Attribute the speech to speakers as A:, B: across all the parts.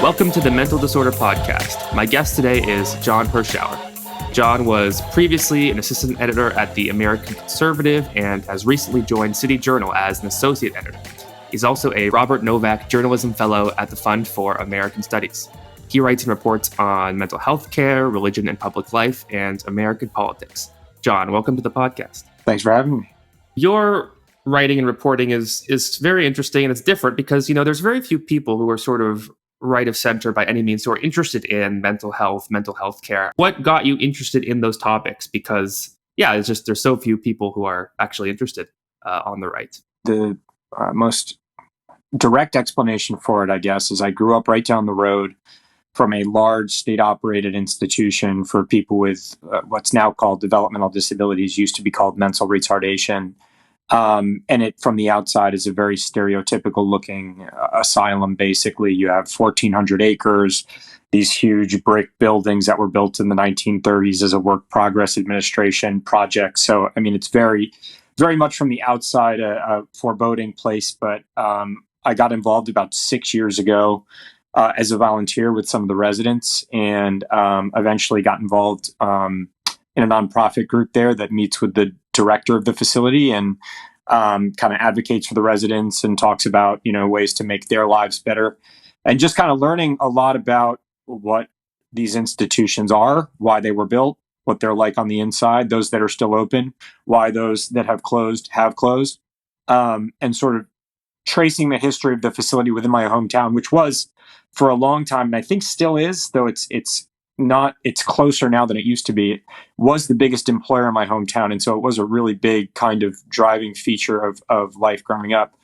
A: Welcome to the Mental Disorder Podcast. My guest today is John Hirschauer. John was previously an assistant editor at the American Conservative and has recently joined City Journal as an associate editor. He's also a Robert Novak Journalism Fellow at the Fund for American Studies. He writes and reports on mental health care, religion and public life, and American politics. John, welcome to the podcast.
B: Thanks for having me.
A: Your writing and reporting is very interesting, and it's different because, there's very few people who are sort of right of center by any means who are interested in mental health care. What got you interested in those topics? Because, it's just there's so few people who are actually interested on the right.
B: The most direct explanation for it, I guess, is I grew up right down the road from a large state-operated institution for people with what's now called developmental disabilities, used to be called mental retardation. And it, from the outside, is a very stereotypical looking asylum. Basically, you have 1,400 acres, these huge brick buildings that were built in the 1930s as a work progress administration project. So, it's very, very much from the outside a foreboding place. But I got involved about 6 years ago as a volunteer with some of the residents, and eventually got involved in a nonprofit group there that meets with the director of the facility and kind of advocates for the residents and talks about, ways to make their lives better, and just kind of learning a lot about what these institutions are, why they were built, what they're like on the inside, those that are still open, why those that have closed, and sort of tracing the history of the facility within my hometown, which was for a long time, and I think still is, though it's closer now than it used to be. It was the biggest employer in my hometown. And so it was a really big kind of driving feature of life growing up.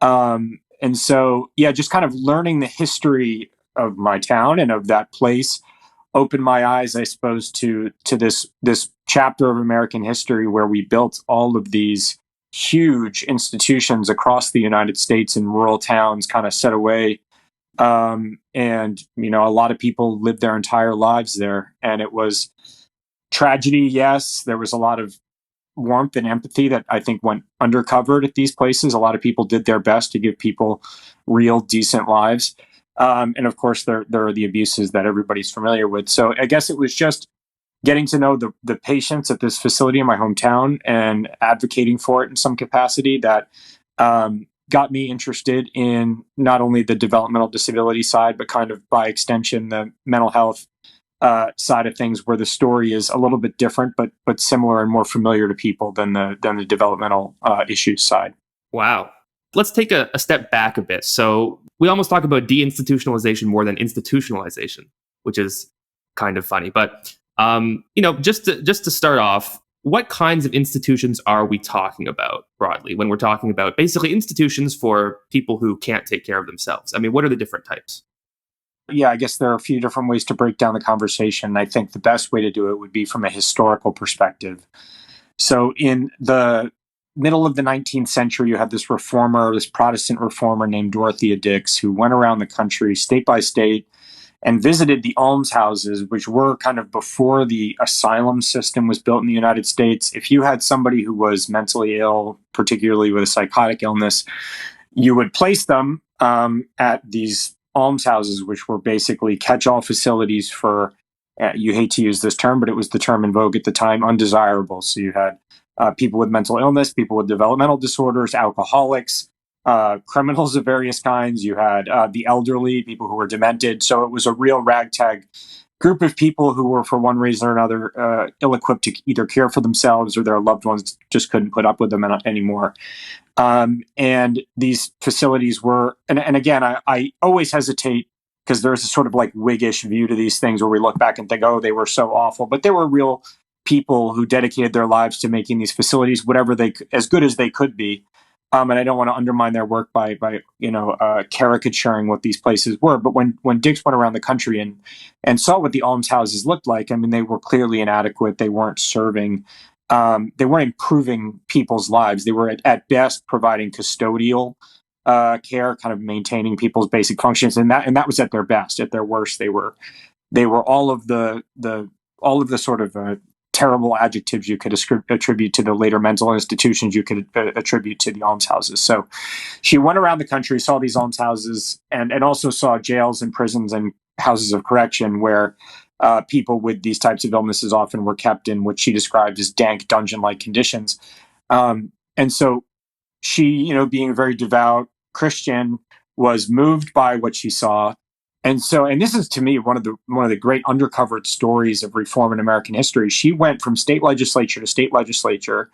B: And so, just kind of learning the history of my town and of that place opened my eyes, I suppose, to this chapter of American history where we built all of these huge institutions across the United States in rural towns, kind of set away. And a lot of people lived their entire lives there, and it was tragedy. Yes, there was a lot of warmth and empathy that I think went undercovered at these places. A lot of people did their best to give people real decent lives. And of course there are the abuses that everybody's familiar with. So I guess it was just getting to know the patients at this facility in my hometown and advocating for it in some capacity that, got me interested in not only the developmental disability side, but kind of by extension, the mental health side of things, where the story is a little bit different, but similar and more familiar to people than the developmental issues side.
A: Wow. Let's take a step back a bit. So we almost talk about deinstitutionalization more than institutionalization, which is kind of funny. But just to start off, what kinds of institutions are we talking about broadly when we're talking about basically institutions for people who can't take care of themselves? What are the different types?
B: Yeah, I guess there are a few different ways to break down the conversation. I think the best way to do it would be from a historical perspective. So in the middle of the 19th century, you had this Protestant reformer named Dorothea Dix, who went around the country state by state and visited the almshouses, which were kind of before the asylum system was built in the United States. If you had somebody who was mentally ill, particularly with a psychotic illness, you would place them at these almshouses, which were basically catch-all facilities for, you hate to use this term, but it was the term in vogue at the time, undesirable. So you had people with mental illness, people with developmental disorders, alcoholics, criminals of various kinds. You had the elderly, people who were demented. So it was a real ragtag group of people who were, for one reason or another, ill-equipped to either care for themselves, or their loved ones just couldn't put up with them anymore. And these facilities were, and again, I always hesitate because there's a sort of like Whiggish view to these things where we look back and think, oh, they were so awful. But they were real people who dedicated their lives to making these facilities as good as they could be. And I don't want to undermine their work by caricaturing what these places were. But when Dix went around the country and saw what the almshouses looked like, they were clearly inadequate. They weren't serving. They weren't improving people's lives. They were at best providing custodial care, kind of maintaining people's basic functions, and that was at their best. At their worst, they were all of the sort of terrible adjectives you could attribute to the later mental institutions you could attribute to the almshouses. So she went around the country, saw these almshouses, and also saw jails and prisons and houses of correction where people with these types of illnesses often were kept in what she described as dank dungeon-like conditions. And so she, being a very devout Christian, was moved by what she saw. And this is to me one of the great undercovered stories of reform in American history. She went from state legislature to state legislature,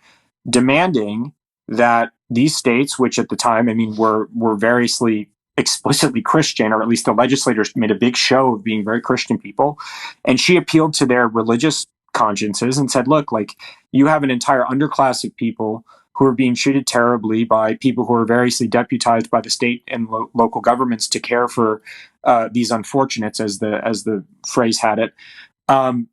B: demanding that these states, which at the time, were variously explicitly Christian, or at least the legislators made a big show of being very Christian people. And she appealed to their religious consciences and said, look, like, you have an entire underclass of people who are being treated terribly by people who are variously deputized by the state and local governments to care for these unfortunates, as the phrase had it, and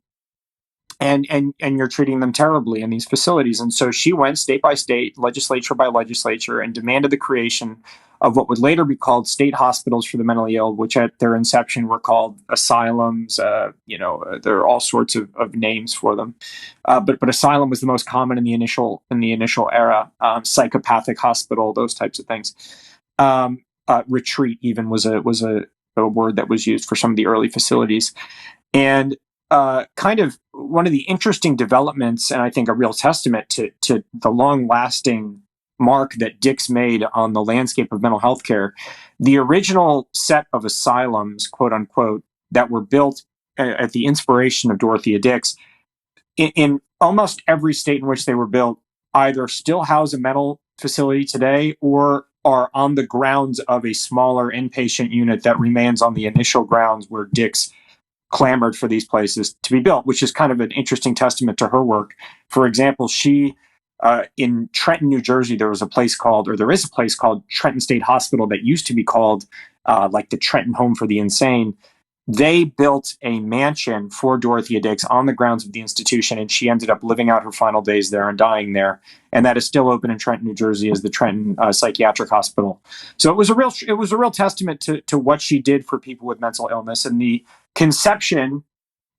B: you're treating them terribly in these facilities. And so she went state by state, legislature by legislature, and demanded the creation of what would later be called state hospitals for the mentally ill, which at their inception were called asylums. There are all sorts of names for them, but asylum was the most common in the initial era. Psychopathic hospital, those types of things. Retreat even was a word that was used for some of the early facilities. And kind of one of the interesting developments, and I think a real testament to the long-lasting mark that Dix made on the landscape of mental health care, the original set of asylums, quote unquote, that were built at the inspiration of Dorothea Dix, in almost every state in which they were built, either still house a mental facility today or are on the grounds of a smaller inpatient unit that remains on the initial grounds where Dix clamored for these places to be built, which is kind of an interesting testament to her work. For example, she, in Trenton, New Jersey, there is a place called Trenton State Hospital that used to be called like the Trenton Home for the Insane. They built a mansion for Dorothea Dix on the grounds of the institution, and she ended up living out her final days there and dying there. And that is still open in Trenton, New Jersey, as the Trenton Psychiatric Hospital. So it was a real testament to what she did for people with mental illness, and the conception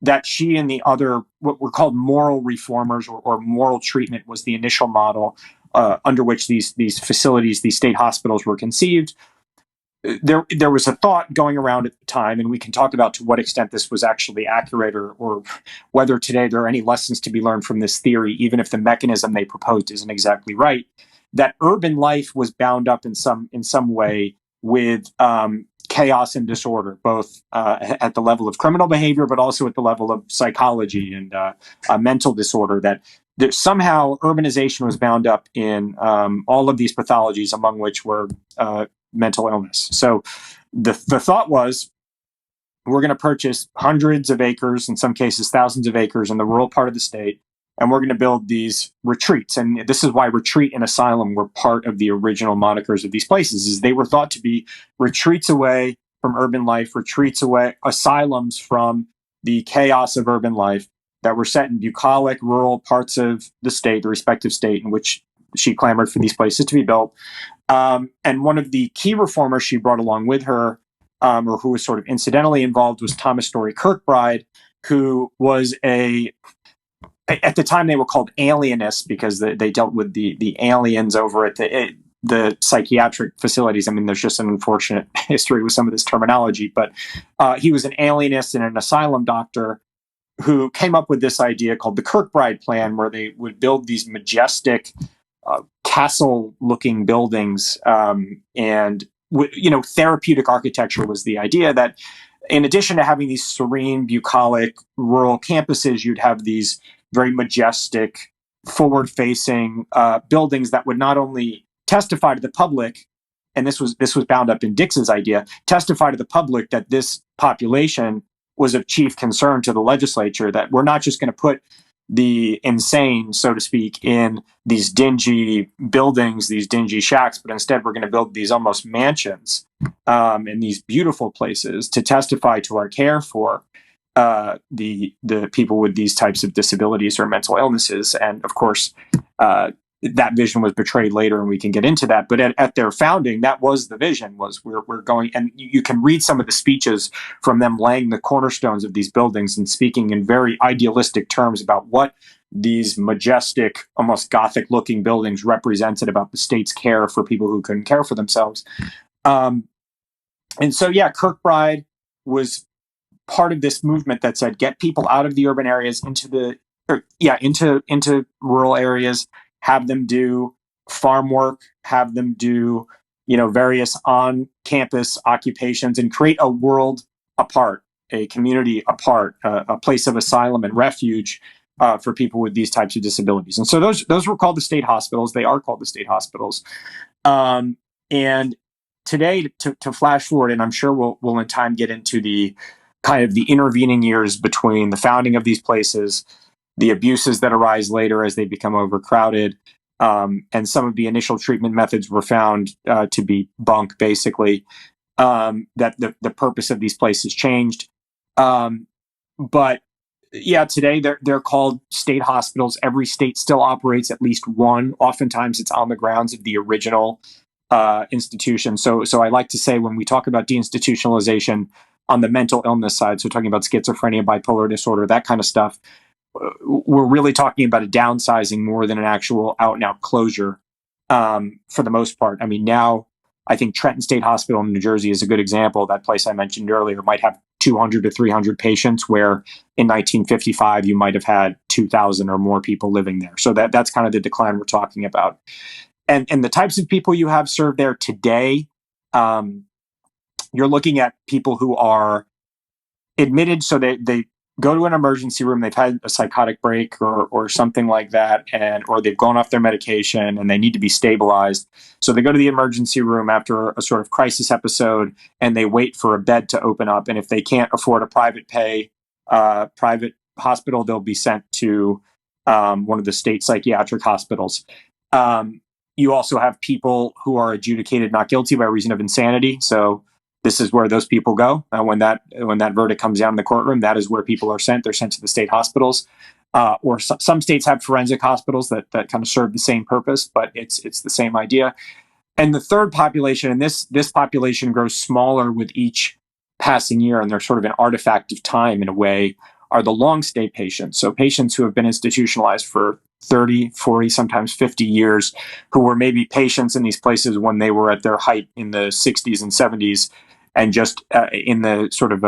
B: that she and the other, what were called moral reformers or moral treatment, was the initial model under which these facilities, these state hospitals, were conceived. There was a thought going around at the time, and we can talk about to what extent this was actually accurate, or whether today there are any lessons to be learned from this theory, even if the mechanism they proposed isn't exactly right, that urban life was bound up in some way with chaos and disorder, both at the level of criminal behavior, but also at the level of psychology and mental disorder, that somehow urbanization was bound up in all of these pathologies, among which were mental illness. So the thought was, we're going to purchase hundreds of acres, in some cases thousands of acres, in the rural part of the state, and we're going to build these retreats. And this is why retreat and asylum were part of the original monikers of these places, is they were thought to be retreats away from urban life, retreats away, asylums from the chaos of urban life, that were set in bucolic rural parts of the state, the respective state in which she clamored for these places to be built. And one of the key reformers she brought along with her, or who was sort of incidentally involved, was Thomas Story Kirkbride, who was at the time they were called alienists because they dealt with the aliens over at the psychiatric facilities. I mean, there's just an unfortunate history with some of this terminology, but he was an alienist and an asylum doctor who came up with this idea called the Kirkbride Plan, where they would build these majestic castle-looking buildings, and therapeutic architecture was the idea, that in addition to having these serene, bucolic rural campuses, you'd have these very majestic, forward-facing buildings that would not only testify to the public, and this was bound up in Dix's idea, testify to the public that this population was of chief concern to the legislature, that we're not just going to put the insane, so to speak, in these dingy buildings, these dingy shacks, but instead we're going to build these almost mansions in these beautiful places to testify to our care for the people with these types of disabilities or mental illnesses. And of course, that vision was betrayed later, and we can get into that. But at their founding, that was the vision, was we're going, and you can read some of the speeches from them laying the cornerstones of these buildings and speaking in very idealistic terms about what these majestic, almost Gothic-looking buildings represented about the state's care for people who couldn't care for themselves. And so, yeah, Kirkbride was part of this movement that said, get people out of the urban areas into rural areas, have them do farm work, have them do, various on-campus occupations, and create a world apart, a community apart, a place of asylum and refuge for people with these types of disabilities. And so those were called the state hospitals. They are called the state hospitals. And today, to flash forward, and I'm sure we'll in time get into the kind of the intervening years between the founding of these places, the abuses that arise later as they become overcrowded, and some of the initial treatment methods were found to be bunk, basically, that the purpose of these places changed. But yeah, today they're called state hospitals. Every state still operates at least one. Oftentimes it's on the grounds of the original institution. So I like to say, when we talk about deinstitutionalization on the mental illness side, so talking about schizophrenia, bipolar disorder, that kind of stuff, we're really talking about a downsizing more than an actual out and out closure for the most part. I mean, now I think Trenton State Hospital in New Jersey is a good example. That place I mentioned earlier might have 200 to 300 patients, where in 1955 you might have had 2,000 or more people living there. So that's kind of the decline we're talking about. And the types of people you have served there today, you're looking at people who are admitted, so they go to an emergency room, they've had a psychotic break or something like that, or they've gone off their medication and they need to be stabilized. So they go to the emergency room after a sort of crisis episode, and they wait for a bed to open up. And if they can't afford a private hospital, they'll be sent to one of the state psychiatric hospitals. You also have people who are adjudicated not guilty by reason of insanity. So this is where those people go. When that verdict comes down in the courtroom, that is where people are sent. They're sent to the state hospitals. Or some states have forensic hospitals that kind of serve the same purpose, but it's the same idea. And the third population, and this population grows smaller with each passing year, and they're sort of an artifact of time in a way, are the long stay patients. So patients who have been institutionalized for 30, 40, sometimes 50 years, who were maybe patients in these places when they were at their height in the 60s and 70s, and just in the sort of,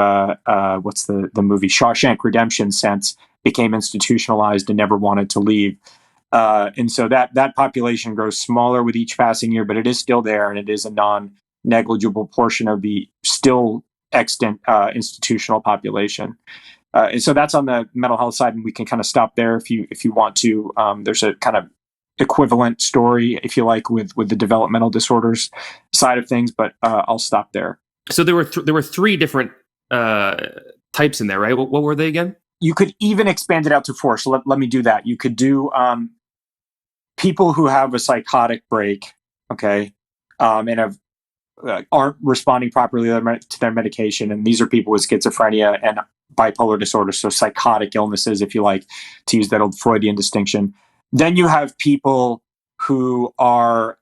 B: what's the movie, Shawshank Redemption sense, became institutionalized and never wanted to leave. And so that population grows smaller with each passing year, but it is still there, and it is a non-negligible portion of the still extant institutional population. And so that's on the mental health side, and we can kind of stop there if you want to. There's a kind of equivalent story, if you like, with the developmental disorders side of things, but I'll stop there.
A: So there were three different types in there, right? What were they again?
B: You could even expand it out to four. So let me do that. You could do people who have a psychotic break, okay, and aren't responding properly to their medication. And these are people with schizophrenia and bipolar disorder, so psychotic illnesses, if you like, to use that old Freudian distinction. Then you have people who are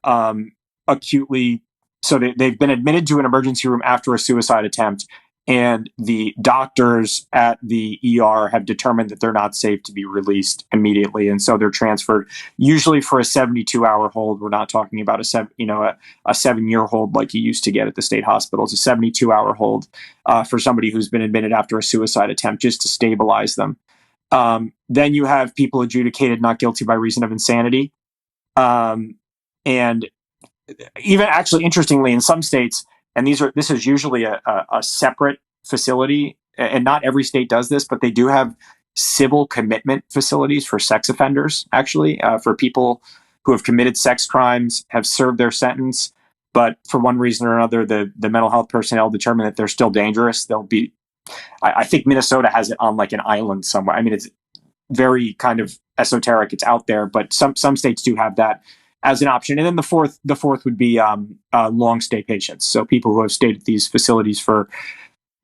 B: acutely, so they've been admitted to an emergency room after a suicide attempt, and the doctors at the ER have determined that they're not safe to be released immediately, and so they're transferred, usually for a 72-hour hold. We're not talking about a 7-year hold like you used to get at the state hospitals. A 72-hour hold for somebody who's been admitted after a suicide attempt, just to stabilize them. Then you have people adjudicated not guilty by reason of insanity, and even actually, interestingly, in some states. And this is usually a separate facility, and not every state does this, but they do have civil commitment facilities for sex offenders, actually, for people who have committed sex crimes, have served their sentence, but for one reason or another, the mental health personnel determine that they're still dangerous. They'll be, I think Minnesota has it on like an island somewhere. I mean, it's very kind of esoteric. It's out there, but some states do have that as an option. And then the fourth would be long stay patients. So people who have stayed at these facilities for,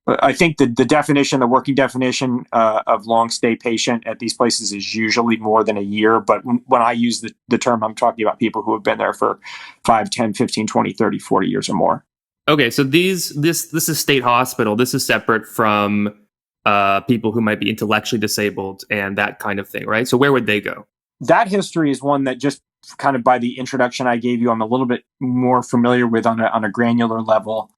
B: I think the definition, the working definition of long stay patient at these places is usually more than a year. But when I use the term, I'm talking about people who have been there for 5, 10, 15, 20, 30, 40 years or more.
A: Okay, so this is state hospital. This is separate from people who might be intellectually disabled and that kind of thing, right? So where would they go?
B: That history is one that, just kind of by the introduction I gave you, I'm a little bit more familiar with on a granular level.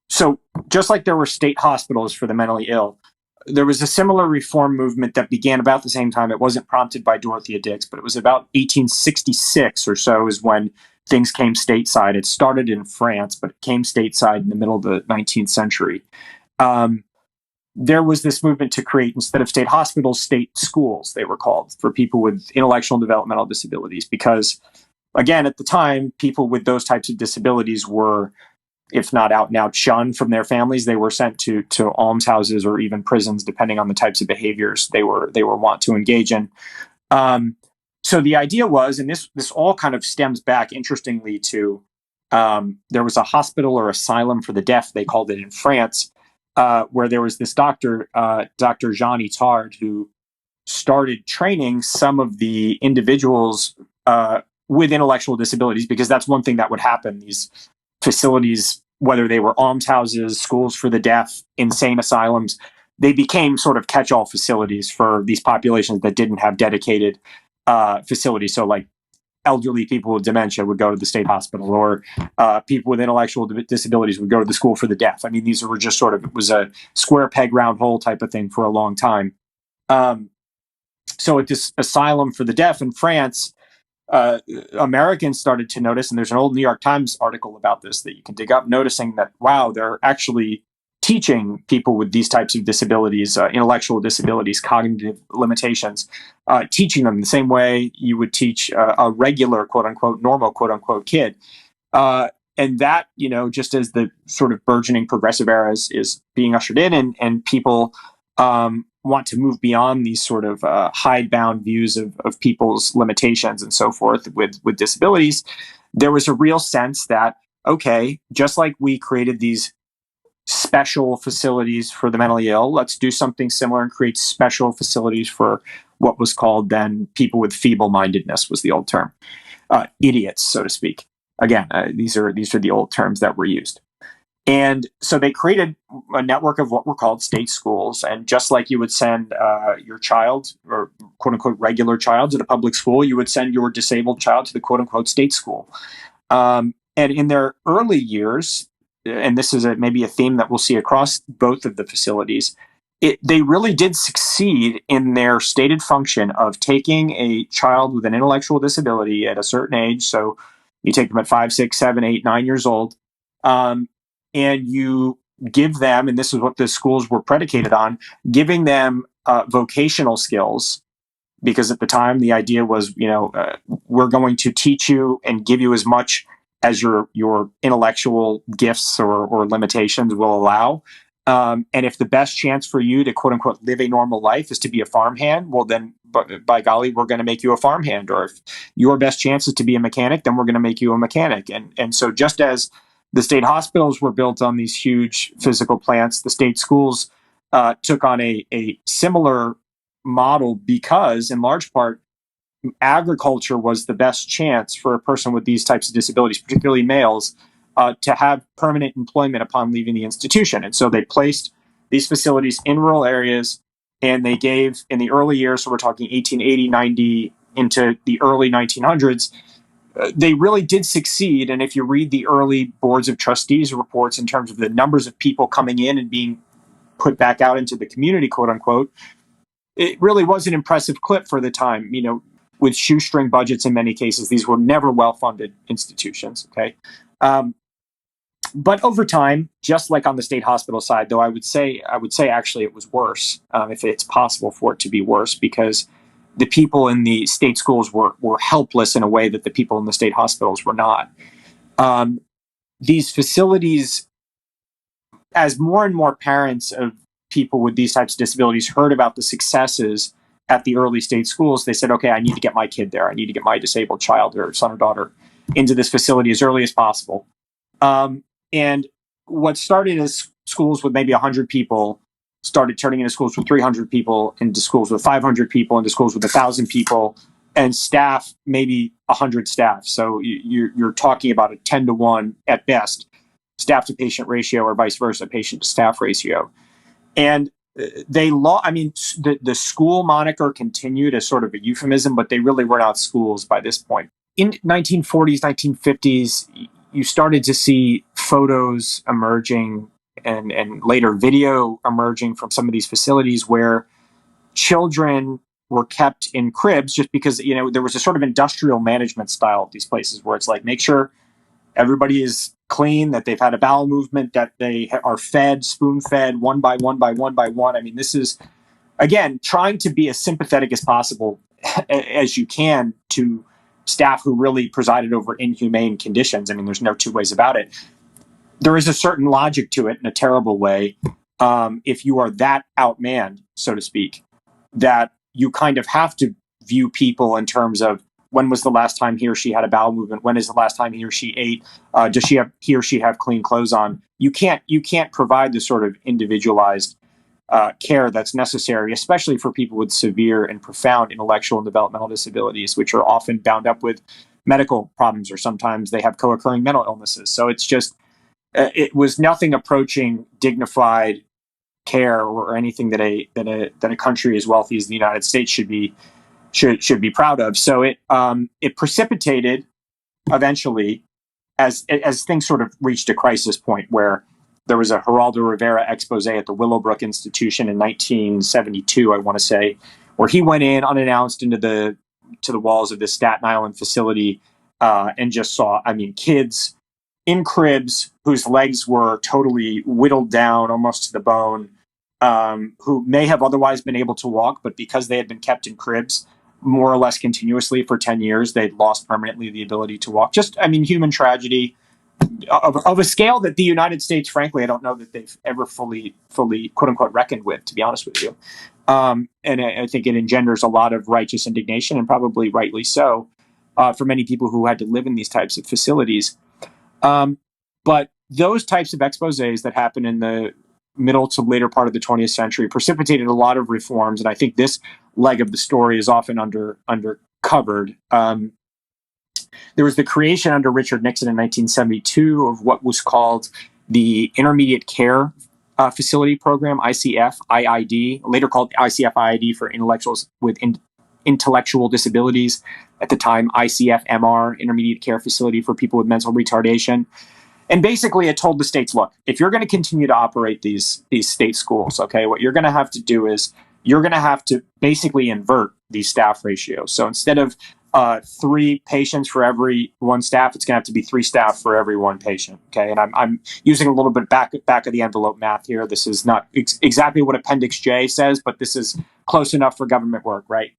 B: So just like there were state hospitals for the mentally ill, there was a similar reform movement that began about the same time. It wasn't prompted by Dorothea Dix, but it was about 1866 or so is when things came stateside. It started in France, but it came stateside in the middle of the 19th century. There was this movement to create, instead of state hospitals, state schools, they were called, for people with intellectual and developmental disabilities. Because, again, at the time, people with those types of disabilities were, if not out and out shunned from their families, they were sent to almshouses or even prisons, depending on the types of behaviors they were wont to engage in. So the idea was, and this all kind of stems back, interestingly, to there was a hospital or asylum for the deaf, they called it in France, where there was this doctor, Dr. Jean Itard, who started training some of the individuals with intellectual disabilities, because that's one thing that would happen. These facilities, whether they were almshouses, schools for the deaf, insane asylums, they became sort of catch-all facilities for these populations that didn't have dedicated facilities. So like elderly people with dementia would go to the state hospital, or people with intellectual disabilities would go to the school for the deaf. I mean, these were just sort of, it was a square peg round hole type of thing for a long time. So at this asylum for the deaf in France, Americans started to notice, and there's an old New York Times article about this that you can dig up, noticing that, wow, they're actually teaching people with these types of disabilities, intellectual disabilities, cognitive limitations, teaching them the same way you would teach a regular, quote unquote, normal, quote unquote, kid. And that, just as the sort of burgeoning progressive era is being ushered in, and people want to move beyond these sort of hidebound views of people's limitations and so forth with disabilities, there was a real sense that, okay, just like we created these special facilities for the mentally ill, let's do something similar and create special facilities for what was called then people with feeble-mindedness, was the old term, idiots, so to speak. Again, these are the old terms that were used. And so they created a network of what were called state schools. And just like you would send your child, or quote unquote regular child, to the public school, you would send your disabled child to the quote unquote state school. And in their early years, and this is maybe a theme that we'll see across both of the facilities, they really did succeed in their stated function of taking a child with an intellectual disability at a certain age. So you take them at 5, 6, 7, 8, 9 years old, and you give them, and this is what the schools were predicated on, giving them vocational skills, because at the time the idea was, we're going to teach you and give you as much as your intellectual gifts or limitations will allow. And if the best chance for you to quote unquote live a normal life is to be a farmhand, well then, by golly, we're going to make you a farmhand. Or if your best chance is to be a mechanic, then we're going to make you a mechanic. And so just as the state hospitals were built on these huge physical plants, the state schools took on a similar model, because in large part, agriculture was the best chance for a person with these types of disabilities, particularly males, to have permanent employment upon leaving the institution. And so they placed these facilities in rural areas, and they gave, in the early years, so we're talking 1880, 90, into the early 1900s, they really did succeed. And if you read the early boards of trustees reports in terms of the numbers of people coming in and being put back out into the community, quote unquote, it really was an impressive clip for the time, with shoestring budgets in many cases. These were never well-funded institutions, okay? But over time, just like on the state hospital side, though, I would say actually it was worse, if it's possible for it to be worse, because the people in the state schools were helpless in a way that the people in the state hospitals were not. These facilities, as more and more parents of people with these types of disabilities heard about the successes at the early state schools, they said, okay, I need to get my kid there. I need to get my disabled child or son or daughter into this facility as early as possible. And what started as schools with maybe 100 people started turning into schools with 300 people, into schools with 500 people, into schools with 1,000 people, and staff, maybe 100 staff. So you're talking about a 10 to 1 at best staff to patient ratio or vice versa, patient to staff ratio. And the school moniker continued as sort of a euphemism, but they really were not schools by this point. In 1940s, 1950s, you started to see photos emerging and later video emerging from some of these facilities where children were kept in cribs just because, there was a sort of industrial management style of these places where it's like, make sure everybody is clean, that they've had a bowel movement, that they are fed, spoon-fed, one by one by one by one. I mean, this is, again, trying to be as sympathetic as possible as you can to staff who really presided over inhumane conditions. I mean, there's no two ways about it. There is a certain logic to it in a terrible way. If you are that outmanned, so to speak, that you kind of have to view people in terms of when was the last time he or she had a bowel movement? When is the last time he or she ate? Does he or she have clean clothes on? You can't provide the sort of individualized care that's necessary, especially for people with severe and profound intellectual and developmental disabilities, which are often bound up with medical problems, or sometimes they have co-occurring mental illnesses. So it's just, it was nothing approaching dignified care or anything that a country as wealthy as the United States should be proud of. So it precipitated eventually, as things sort of reached a crisis point, where there was a Geraldo Rivera expose at the Willowbrook Institution in 1972, I want to say, where he went in unannounced to the walls of this Staten Island facility and just saw, kids in cribs whose legs were totally whittled down almost to the bone, who may have otherwise been able to walk, but because they had been kept in cribs more or less continuously for 10 years, they'd lost permanently the ability to walk. Just, human tragedy of a scale that the United States, frankly, I don't know that they've ever fully, quote unquote, reckoned with, to be honest with you. And I think it engenders a lot of righteous indignation, and probably rightly so, for many people who had to live in these types of facilities. But those types of exposés that happened in the middle to later part of the 20th century precipitated a lot of reforms, and I think this leg of the story is often undercovered. There was the creation under Richard Nixon in 1972 of what was called the Intermediate Care Facility Program, ICF-IID, later called ICF-IID for intellectuals with intellectual disabilities. At the time, ICF-MR, Intermediate Care Facility for people with mental retardation. And basically, it told the states, look, if you're going to continue to operate these state schools, okay, what you're going to have to do is you're going to have to basically invert these staff ratios. So instead of 3 patients for every 1 staff, it's going to have to be 3 staff for every 1 patient. Okay, and I'm using a little bit back of the envelope math here. This is not exactly what Appendix J says, but this is close enough for government work, right?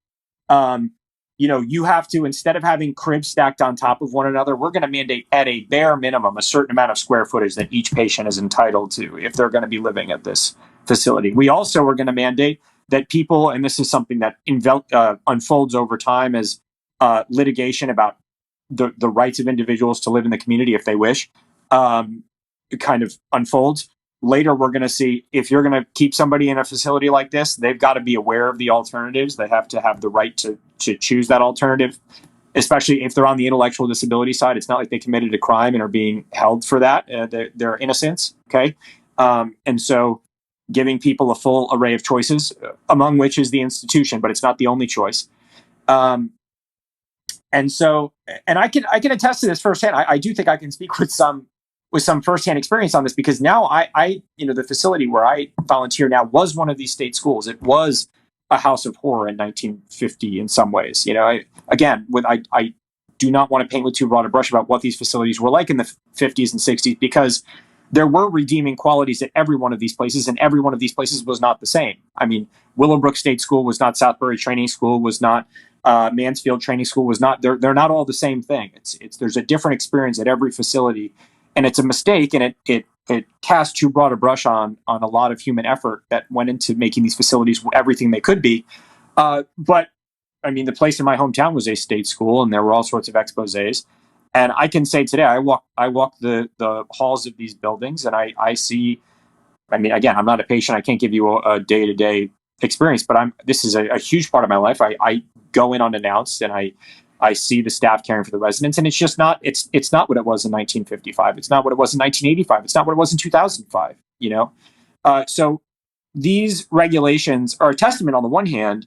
B: You have to, instead of having cribs stacked on top of one another, we're going to mandate at a bare minimum a certain amount of square footage that each patient is entitled to if they're going to be living at this facility. We also are going to mandate that people, and this is something that unfolds over time as litigation about the rights of individuals to live in the community if they wish, it kind of unfolds. Later, we're going to see if you're going to keep somebody in a facility like this, they've got to be aware of the alternatives. They have to have the right to choose that alternative, especially if they're on the intellectual disability side. It's not like they committed a crime and are being held for that. They're innocents, okay? And so giving people a full array of choices, among which is the institution, but it's not the only choice. And I can attest to this firsthand. I do think I can speak with some firsthand experience on this, because now I the facility where I volunteer now was one of these state schools. It was a house of horror in 1950 in some ways. I do not want to paint with too broad a brush about what these facilities were like in the 50s and 60s, because there were redeeming qualities at every one of these places, and every one of these places was not the same. Willowbrook State School was not Southbury Training School, was not Mansfield Training School, was not. They're not all the same thing. There's a different experience at every facility. And it's a mistake, and it casts too broad a brush on a lot of human effort that went into making these facilities everything they could be. But the place in my hometown was a state school, and there were all sorts of exposés. And I can say today, I walk the halls of these buildings, and I see. Again, I'm not a patient. I can't give you a day-to-day experience, but this is a huge part of my life. I go in unannounced, and I I see the staff caring for the residents, and it's just not. It's not what it was in 1955. It's not what it was in 1985. It's not what it was in 2005. So these regulations are a testament, on the one hand,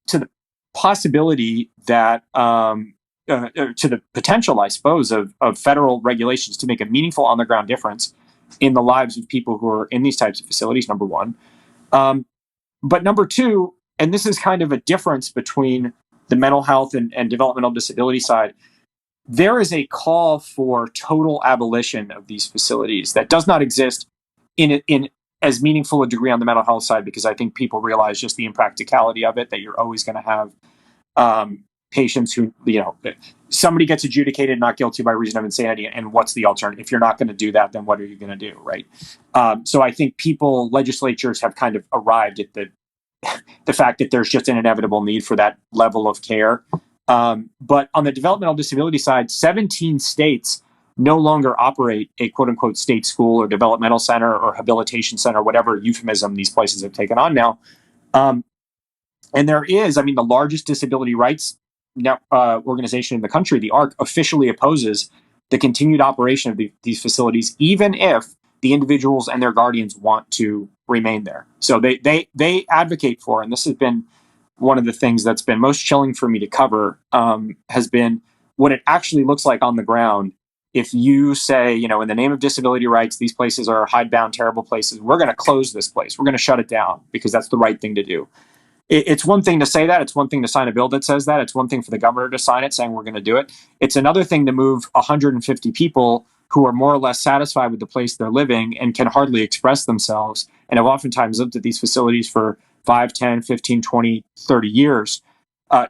B: to the possibility that to the potential, I suppose, of federal regulations to make a meaningful on the ground difference in the lives of people who are in these types of facilities. Number one, but number two, and this is kind of a difference between the mental health and developmental disability side, there is a call for total abolition of these facilities that does not exist in as meaningful a degree on the mental health side, because I think people realize just the impracticality of it, that you're always going to have patients who, somebody gets adjudicated not guilty by reason of insanity, and what's the alternative? If you're not going to do that, then what are you going to do, right? So I think legislatures have kind of arrived at the fact that there's just an inevitable need for that level of care. But on the developmental disability side, 17 states no longer operate a quote unquote state school or developmental center or rehabilitation center, whatever euphemism these places have taken on now. And there is, the largest disability rights organization in the country, the ARC, officially opposes the continued operation of these facilities, even if the individuals and their guardians want to remain there. So they advocate for, and this has been one of the things that's been most chilling for me to cover, has been what it actually looks like on the ground. If you say, in the name of disability rights, these places are hidebound, terrible places, we're going to close this place, we're going to shut it down because that's the right thing to do. It's one thing to say that. It's one thing to sign a bill that says that. It's one thing for the governor to sign it saying we're going to do it. It's another thing to move 150 people who are more or less satisfied with the place they're living and can hardly express themselves and have oftentimes lived at these facilities for 5, 10, 15, 20, 30 years.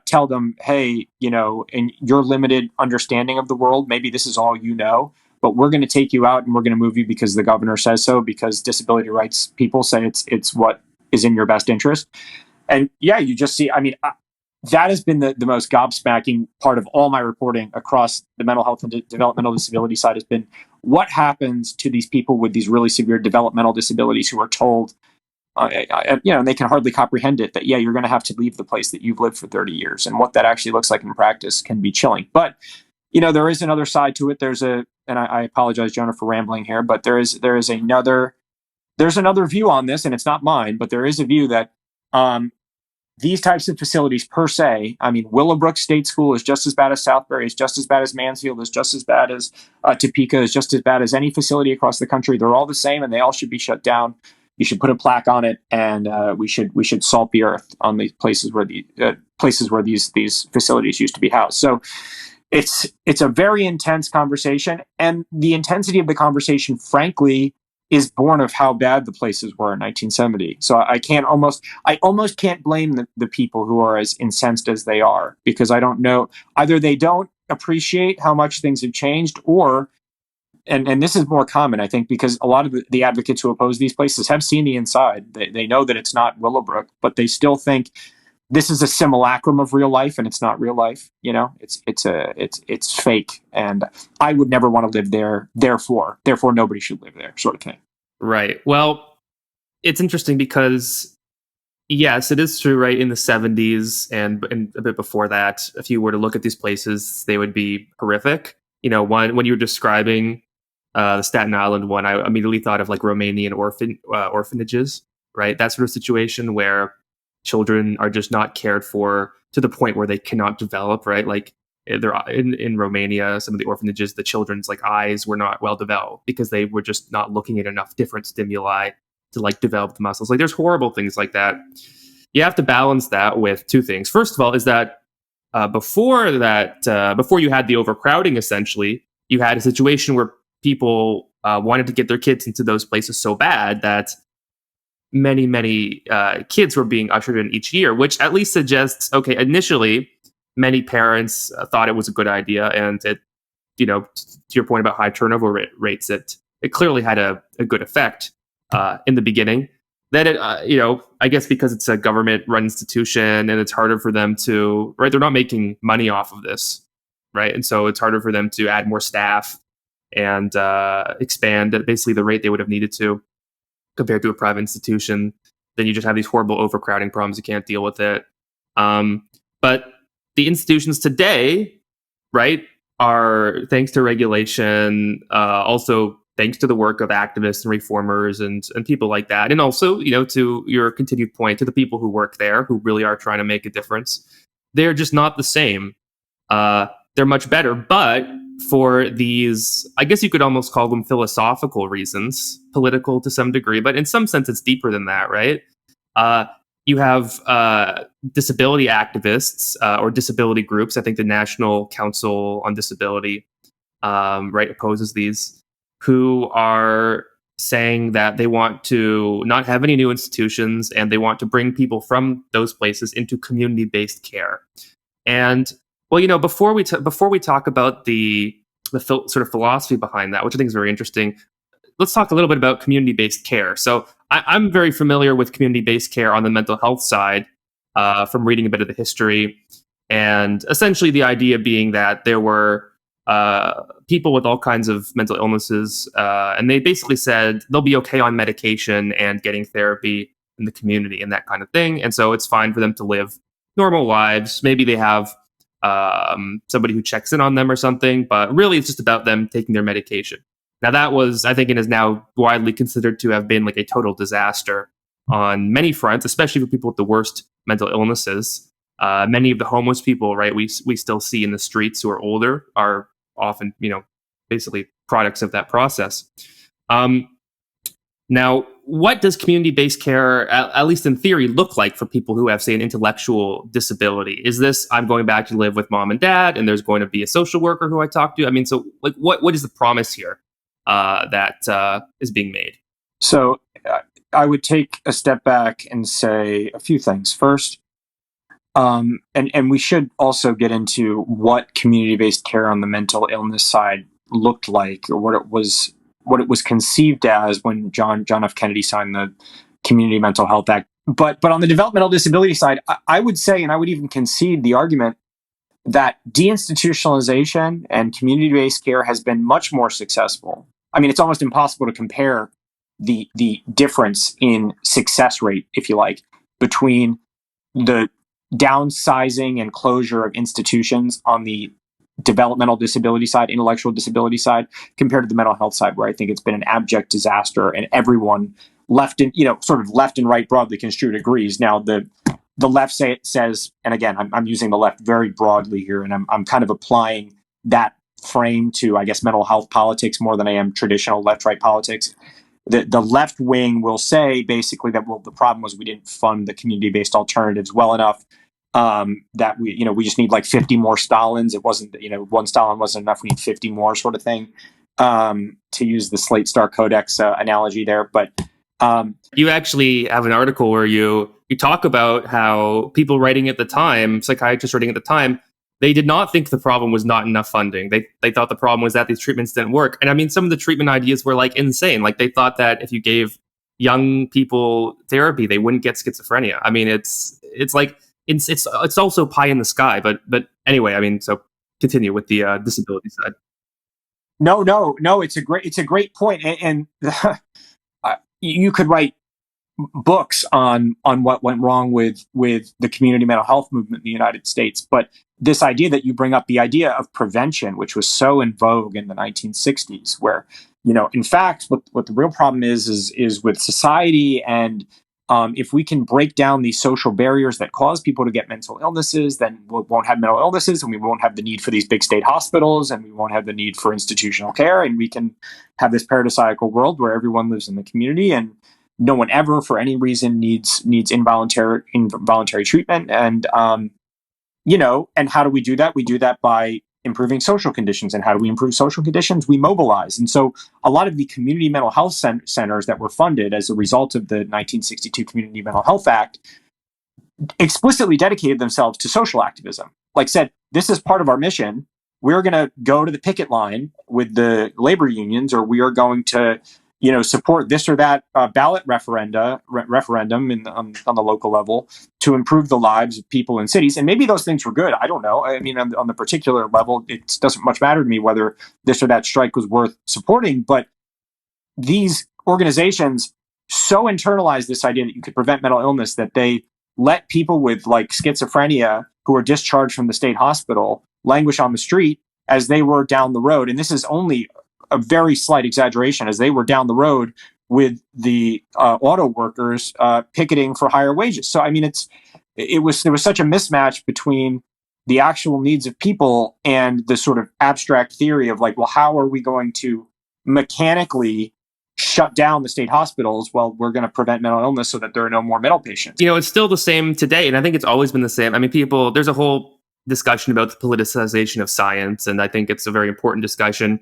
B: Tell them, hey, in your limited understanding of the world, maybe this is all you know, but we're going to take you out and we're going to move you because the governor says so, because disability rights people say it's what is in your best interest. And yeah, you just see, that has been the most gobsmacking part of all my reporting across the mental health and developmental disability side, has been what happens to these people with these really severe developmental disabilities who are told, and they can hardly comprehend it, that, you're going to have to leave the place that you've lived for 30 years. And what that actually looks like in practice can be chilling. But, there is another side to it. And I apologize, Jonah, for rambling here, but there's another view on this, and it's not mine, but there is a view that these types of facilities per se, Willowbrook State School is just as bad as Southbury, is just as bad as Mansfield, is just as bad as Topeka, is just as bad as any facility across the country. They're all the same, and they all should be shut down. You should put a plaque on it, and we should salt the earth on the places where these facilities used to be housed. So it's a very intense conversation, and the intensity of the conversation, frankly, is born of how bad the places were in 1970. So I almost can't blame the people who are as incensed as they are, because I don't know, either they don't appreciate how much things have changed, or, and this is more common, I think, because a lot of the advocates who oppose these places have seen the inside. They know that it's not Willowbrook, but they still think this is a simulacrum of real life, and it's not real life. It's fake, and I would never want to live there. Therefore, nobody should live there, sort of thing.
A: Right. Well, it's interesting because, yes, it is true. Right, in the 70s and a bit before that, if you were to look at these places, they would be horrific. When you were describing the Staten Island one, I immediately thought of like Romanian orphanages. Right, that sort of situation where children are just not cared for to the point where they cannot develop, right? Like they're in Romania, some of the orphanages, the children's like eyes were not well developed because they were just not looking at enough different stimuli to like develop the muscles. Like there's horrible things like that. You have to balance that with two things. First of all, is that before you had the overcrowding, essentially, you had a situation where people wanted to get their kids into those places so bad that many kids were being ushered in each year, which at least suggests, okay, initially, many parents thought it was a good idea, and it, to your point about high turnover rates, it clearly had a good effect in the beginning. Then it, I guess because it's a government-run institution and it's harder for them to, right? They're not making money off of this, right? And so it's harder for them to add more staff and expand at basically the rate they would have needed to, compared to a private institution. Then you just have these horrible overcrowding problems. You can't deal with it. But the institutions today, right, are thanks to regulation, also thanks to the work of activists and reformers and people like that, and also, to your continued point, to the people who work there who really are trying to make a difference. They're just not the same. They're much better, but for these, I guess you could almost call them philosophical reasons, political to some degree, but in some sense, it's deeper than that, right? Uh, you have disability activists or disability groups. I think the National Council on Disability, right, opposes these, who are saying that they want to not have any new institutions and they want to bring people from those places into community-based care. And well, before we talk about the sort of philosophy behind that, which I think is very interesting, let's talk a little bit about community-based care. So I'm very familiar with community-based care on the mental health side from reading a bit of the history, and essentially the idea being that there were people with all kinds of mental illnesses, and they basically said they'll be okay on medication and getting therapy in the community and that kind of thing, and so it's fine for them to live normal lives. Maybe they have somebody who checks in on them or something, but really it's just about them taking their medication. Now that was, I think, it is now widely considered to have been like a total disaster on many fronts, especially for people with the worst mental illnesses. Many of the homeless people, right, we still see in the streets who are older are often, basically products of that process. Now, what does community-based care, at least in theory, look like for people who have, say, an intellectual disability? Is this, I'm going back to live with mom and dad, and there's going to be a social worker who I talk to? I mean, so like, what is the promise here that is being made?
B: So I would take a step back and say a few things. First, and we should also get into what community-based care on the mental illness side looked like, or what it was conceived as when John F. Kennedy signed the Community Mental Health Act. But on the developmental disability side, I would say, and I would even concede the argument, that deinstitutionalization and community-based care has been much more successful. I mean, it's almost impossible to compare the difference in success rate, if you like, between the downsizing and closure of institutions on the developmental disability side, intellectual disability side, compared to the mental health side, where I think it's been an abject disaster, and everyone left and sort of left and right broadly construed agrees. Now the left says, and again, I'm using the left very broadly here, and I'm kind of applying that frame to, I guess, mental health politics more than I am traditional left-right politics. The left wing will say basically that, well, the problem was we didn't fund the community-based alternatives well enough. That we just need like 50 more Stalins. It wasn't, one Stalin wasn't enough. We need 50 more, sort of thing. To use the Slate Star Codex analogy there, but
A: you actually have an article where you talk about how people writing at the time, psychiatrists writing at the time, they did not think the problem was not enough funding. They thought the problem was that these treatments didn't work. And I mean, some of the treatment ideas were like insane. Like they thought that if you gave young people therapy, they wouldn't get schizophrenia. I mean, it's like it's also pie in the sky. But anyway, I mean, so continue with the disability side.
B: No, it's a great point, and you could write books on what went wrong with the community mental health movement in the United States. But this idea that you bring up, the idea of prevention, which was so in vogue in the 1960s, where, in fact, what the real problem is with society. And if we can break down these social barriers that cause people to get mental illnesses, then we won't have mental illnesses, and we won't have the need for these big state hospitals, and we won't have the need for institutional care, and we can have this paradisiacal world where everyone lives in the community and no one ever, for any reason, needs involuntary treatment. And and how do we do that? We do that by improving social conditions. And how do we improve social conditions? We mobilize. And so a lot of the community mental health centers that were funded as a result of the 1962 Community Mental Health Act explicitly dedicated themselves to social activism. Like said, this is part of our mission. We're going to go to the picket line with the labor unions, or we are going to support this or that ballot referendum on the local level to improve the lives of people in cities. And maybe those things were good. I don't know. I mean, on the particular level, it doesn't much matter to me whether this or that strike was worth supporting. But these organizations so internalized this idea that you could prevent mental illness that they let people with like schizophrenia who are discharged from the state hospital languish on the street as they were down the road, and this is only a very slight exaggeration, as they were down the road with the auto workers picketing for higher wages. So I mean, there was such a mismatch between the actual needs of people and the sort of abstract theory of like, well, how are we going to mechanically shut down the state hospitals? Well, we're going to prevent mental illness so that there are no more mental patients.
A: It's still the same today, and I think it's always been the same. I mean, there's a whole discussion about the politicization of science, and I think it's a very important discussion.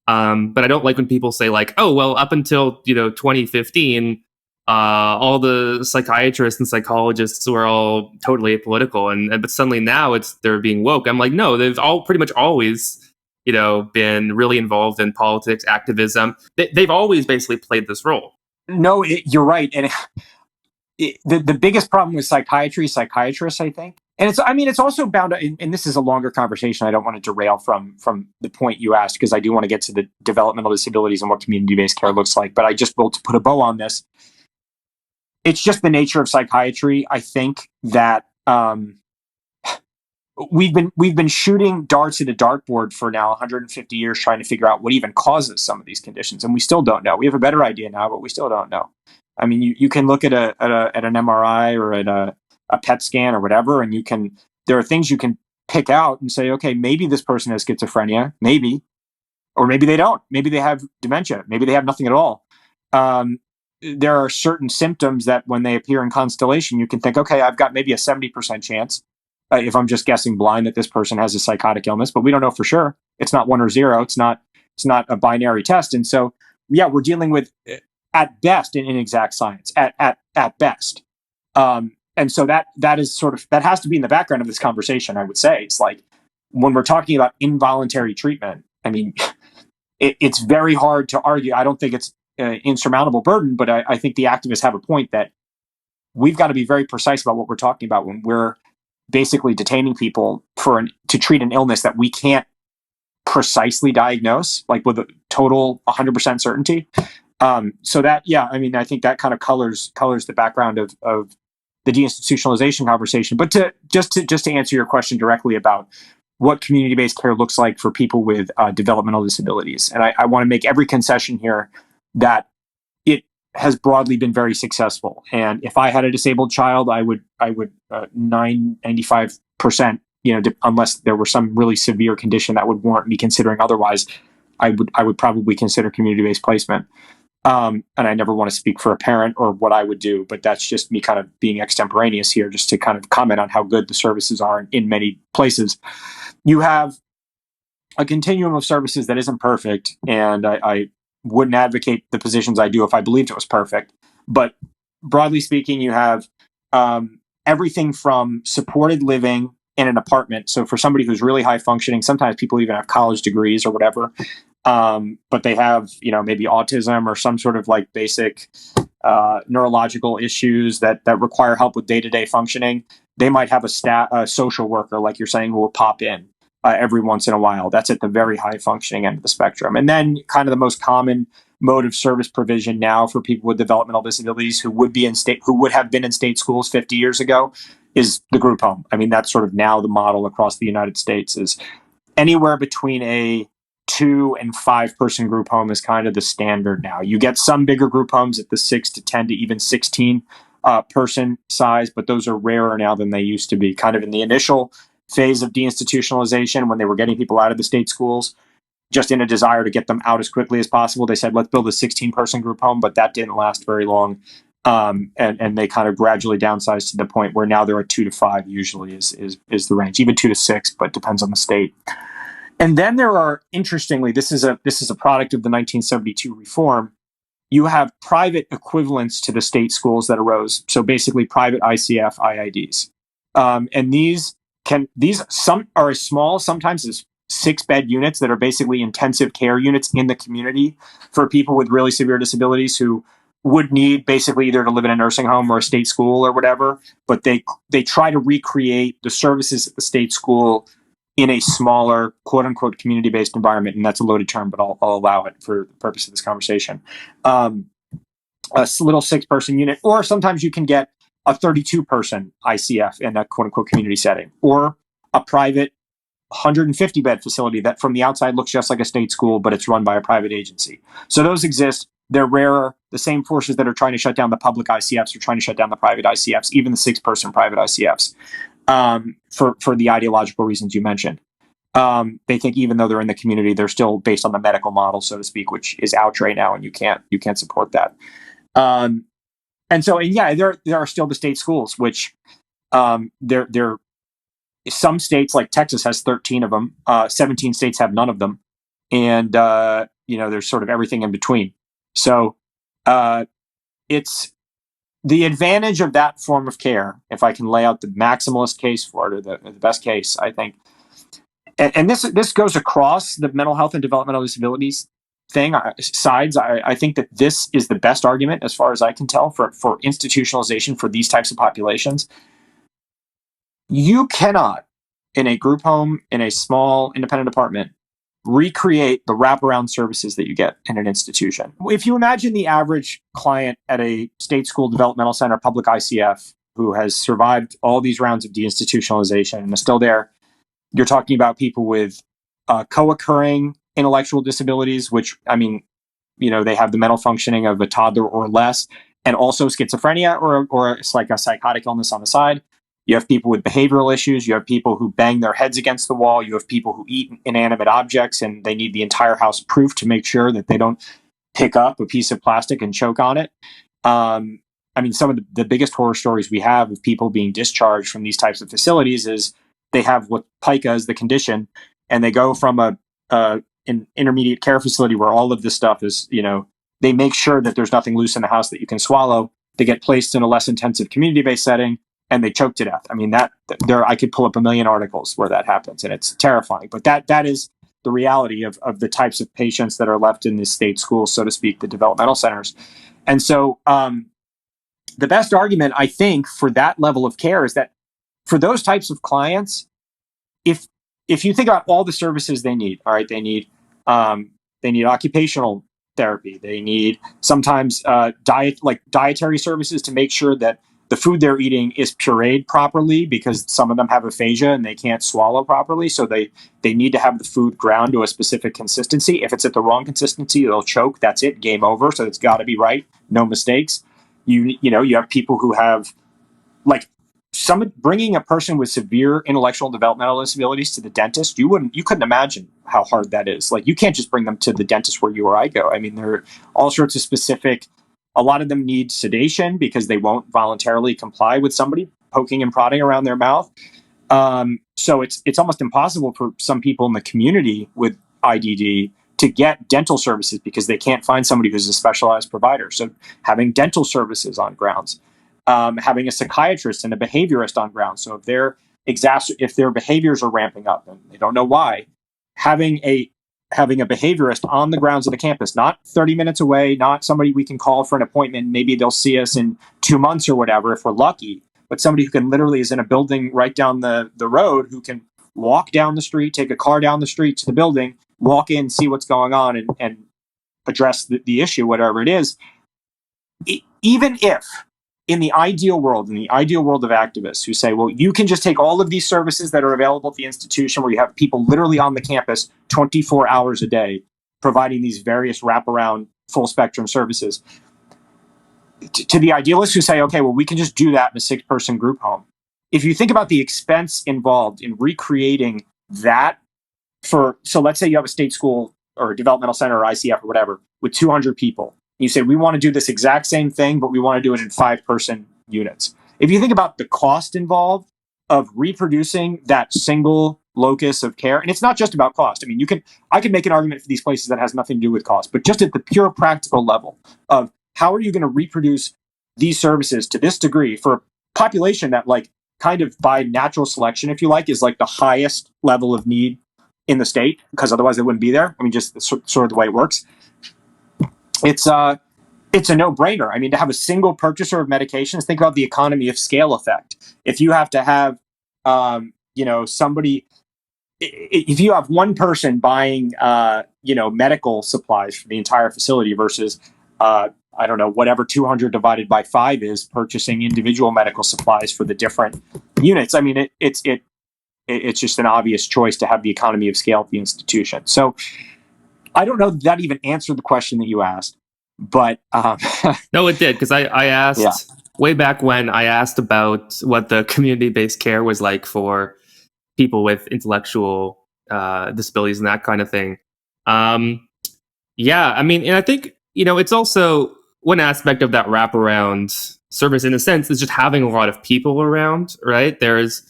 A: But I don't like when people say like, oh, well, up until 2015, all the psychiatrists and psychologists were all totally apolitical, but suddenly now they're being woke. I'm like, no, they've all pretty much always been really involved in politics, activism. They've always basically played this role.
B: No, you're right, and the biggest problem with psychiatrists, I think. And it's also bound to, and this is a longer conversation. I don't want to derail from the point you asked, because I do want to get to the developmental disabilities and what community-based care looks like. But I just will, to put a bow on this, it's just the nature of psychiatry. I think that we've been shooting darts at a dartboard for now 150 years, trying to figure out what even causes some of these conditions, and we still don't know. We have a better idea now, but we still don't know. I mean, you can look at an MRI or at a PET scan or whatever, and there are things you can pick out and say, okay, maybe this person has schizophrenia, maybe, or maybe they don't. Maybe they have dementia. Maybe they have nothing at all. There are certain symptoms that when they appear in constellation, you can think, okay, I've got maybe a 70% chance, if I'm just guessing blind, that this person has a psychotic illness, but we don't know for sure. It's not 1 or 0. It's not a binary test. And so, yeah, we're dealing with, at best, in inexact science, at best. And so that is that has to be in the background of this conversation, I would say. It's like, when we're talking about involuntary treatment, I mean, it's very hard to argue. I don't think it's an insurmountable burden, but I think the activists have a point that we've got to be very precise about what we're talking about when we're basically detaining people to treat an illness that we can't precisely diagnose, like with a total 100% certainty. So that, yeah, I mean, I think that kind of colors the background of the deinstitutionalization conversation. But just to answer your question directly about what community-based care looks like for people with developmental disabilities, and I want to make every concession here that it has broadly been very successful. And if I had a disabled child, I would 95%, unless there were some really severe condition that would warrant me considering otherwise, I would probably consider community-based placement. And I never want to speak for a parent or what I would do, but that's just me kind of being extemporaneous here, just to kind of comment on how good the services are in many places. You have a continuum of services that isn't perfect, and I wouldn't advocate the positions I do if I believed it was perfect. But broadly speaking, you have everything from supported living in an apartment. So for somebody who's really high functioning, sometimes people even have college degrees or whatever, but they have, maybe autism or some sort of like basic neurological issues that require help with day-to-day functioning. They might have a social worker, like you're saying, who will pop in every once in a while. That's at the very high functioning end of the spectrum. And then kind of the most common mode of service provision now for people with developmental disabilities who would have been in state schools 50 years ago is the group home. I mean, that's sort of now the model across the United States. Is anywhere between a 2 and 5 person group home is kind of the standard now. You get some bigger group homes at the 6 to 10 to even 16 person size, but those are rarer now than they used to be. Kind of in the initial phase of deinstitutionalization, when they were getting people out of the state schools, just in a desire to get them out as quickly as possible, they said, let's build a 16 person group home, but that didn't last very long. And they kind of gradually downsized to the point where now there are 2 to 5 usually is the range, even 2 to 6, but depends on the state. And then there are, interestingly, this is a product of the 1972 reform. You have private equivalents to the state schools that arose. So basically private ICF IIDs. And some are as small, sometimes as 6-bed units that are basically intensive care units in the community for people with really severe disabilities who would need basically either to live in a nursing home or a state school or whatever. But they try to recreate the services at the state school in a smaller, quote unquote, community-based environment. And that's a loaded term, but I'll allow it for the purpose of this conversation. A little 6-person unit, or sometimes you can get a 32-person ICF in a quote unquote community setting, or a private 150 bed facility that from the outside looks just like a state school, but it's run by a private agency. So those exist. They're rarer. The same forces that are trying to shut down the public ICFs are trying to shut down the private ICFs, even the 6-person private ICFs, for the ideological reasons you mentioned. They think even though they're in the community, they're still based on the medical model, so to speak, which is out right now, and you can't support that. There are still the state schools, which they're some states like Texas has 13 of them. 17 states have none of them, and there's sort of everything in between. So it's the advantage of that form of care. If I can lay out the maximalist case for it, or the best case, I think, and this goes across the mental health and developmental disabilities sides. I think that this is the best argument, as far as I can tell, for institutionalization for these types of populations. You cannot, in a group home, in a small independent apartment, recreate the wraparound services that you get in an institution. If you imagine the average client at a state school developmental center, public ICF, who has survived all these rounds of deinstitutionalization and is still there, you're talking about people with co-occurring intellectual disabilities, which, they have the mental functioning of a toddler or less, and also schizophrenia or it's like a psychotic illness on the side. You have people with behavioral issues. You have people who bang their heads against the wall. You have people who eat inanimate objects, and they need the entire house proof to make sure that they don't pick up a piece of plastic and choke on it. Some of the biggest horror stories we have of people being discharged from these types of facilities is they have what pica is the condition, and they go from an intermediate care facility where all of this stuff is, they make sure that there's nothing loose in the house that you can swallow. They get placed in a less intensive community-based setting, and they choke to death. I could pull up a million articles where that happens, and it's terrifying. But that is the reality of the types of patients that are left in the state schools, so to speak, the developmental centers. And so the best argument, I think, for that level of care is that for those types of clients, if you think about all the services they need, all right, they need occupational therapy, they need sometimes dietary services to make sure that the food they're eating is pureed properly, because some of them have aphasia and they can't swallow properly. So they need to have the food ground to a specific consistency. If it's at the wrong consistency, they'll choke. That's it. Game over. So it's got to be right. No mistakes. You have people who have bringing a person with severe intellectual and developmental disabilities to the dentist. You couldn't imagine how hard that is. You can't just bring them to the dentist where you or I go. There are all sorts of specific. A lot of them need sedation because they won't voluntarily comply with somebody poking and prodding around their mouth. So it's almost impossible for some people in the community with IDD to get dental services because they can't find somebody who's a specialized provider. So having dental services on grounds, having a psychiatrist and a behaviorist on grounds. So if their behaviors are ramping up and they don't know why, having a behaviorist on the grounds of the campus, not 30 minutes away, not somebody we can call for an appointment. Maybe they'll see us in 2 months or whatever, if we're lucky, but somebody who can literally is in a building right down the road, who can walk down the street, take a car down the street to the building, walk in, see what's going on, and address the issue, whatever it is. Even if in the ideal world of activists who say, well, you can just take all of these services that are available at the institution, where you have people literally on the campus 24 hours a day providing these various wraparound full spectrum services, to the idealists who say, okay, well, we can just do that in a 6-person group home. If you think about the expense involved in recreating that so let's say you have a state school or a developmental center or ICF or whatever with 200 people. You say, we want to do this exact same thing, but we want to do it in 5-person units. If you think about the cost involved of reproducing that single locus of care, and it's not just about cost. I can make an argument for these places that has nothing to do with cost, but just at the pure practical level of how are you going to reproduce these services to this degree for a population that, kind of by natural selection, if you like, is the highest level of need in the state, because otherwise they wouldn't be there. Just sort of the way it works. It's a no-brainer. To have a single purchaser of medications, think about the economy of scale effect. If you have to have, somebody, if you have one person buying, medical supplies for the entire facility versus, whatever 200 divided by 5 is, purchasing individual medical supplies for the different units. it's just an obvious choice to have the economy of scale at the institution. So I don't know that even answered the question that you asked, but
A: No, it did, because I
B: yeah.
A: asked way back when I asked about what the community-based care was like for people with intellectual disabilities and that kind of thing. Yeah, I mean, and I think, it's also one aspect of that wraparound service in a sense is just having a lot of people around, right? There's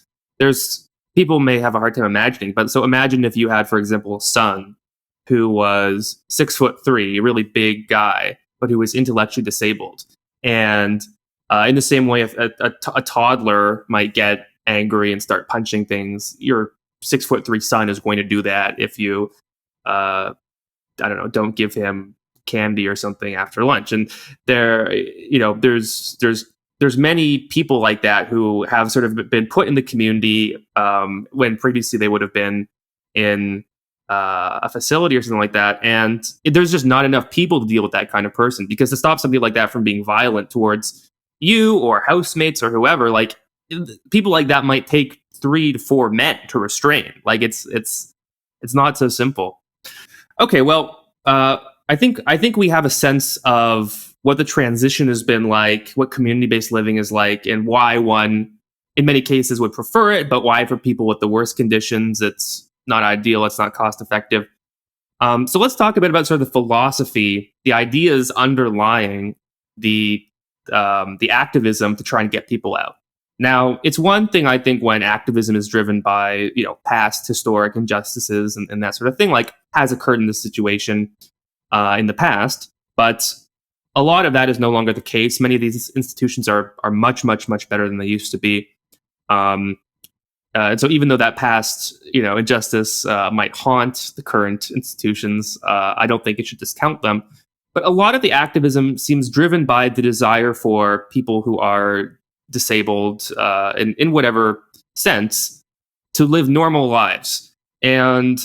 A: people may have a hard time imagining, but so imagine if you had, for example, a son who was 6'3", a really big guy, but who was intellectually disabled. And in the same way, if a toddler might get angry and start punching things, your 6'3" son is going to do that if you I don't know, don't give him candy or something after lunch. And there's many people like that who have sort of been put in the community when previously they would have been in a facility or something like that. And there's just not enough people to deal with that kind of person, because to stop somebody like that from being violent towards you or housemates or whoever, like people like that might take 3 to 4 men to restrain. Like it's not so simple. Okay, well, I think we have a sense of what the transition has been like, what community-based living is like, and why one, in many cases, would prefer it, but why for people with the worst conditions, it's not ideal, it's not cost-effective. So let's talk a bit about sort of the philosophy, the ideas underlying the activism to try and get people out. Now, it's one thing, I think, when activism is driven by, past historic injustices and that sort of thing, like has occurred in this situation in the past. But a lot of that is no longer the case. Many of these institutions are much, much, much better than they used to be. And so even though that past, injustice might haunt the current institutions, I don't think it should discount them. But a lot of the activism seems driven by the desire for people who are disabled in whatever sense to live normal lives. And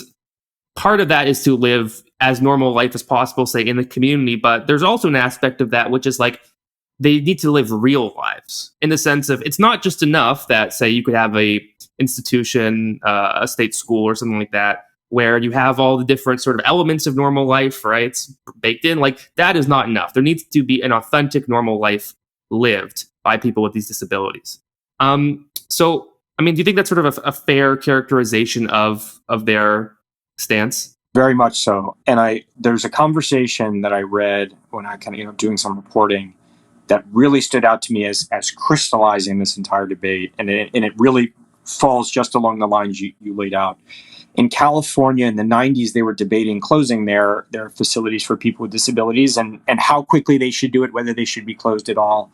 A: part of that is to live as normal life as possible, say, in the community. But there's also an aspect of that which is like they need to live real lives, in the sense of it's not just enough that, say, you could have a institution, a state school or something like that, where you have all the different sort of elements of normal life, right? It's baked in. Like that is not enough. There needs to be an authentic normal life lived by people with these disabilities. So, I mean, do you think that's sort of a fair characterization of their stance?
B: Very much so. And there's a conversation that I read when I kind of, doing some reporting that really stood out to me as crystallizing this entire debate. And it really falls just along the lines you laid out. In California in the 90s, they were debating closing their facilities for people with disabilities and how quickly they should do it, whether they should be closed at all.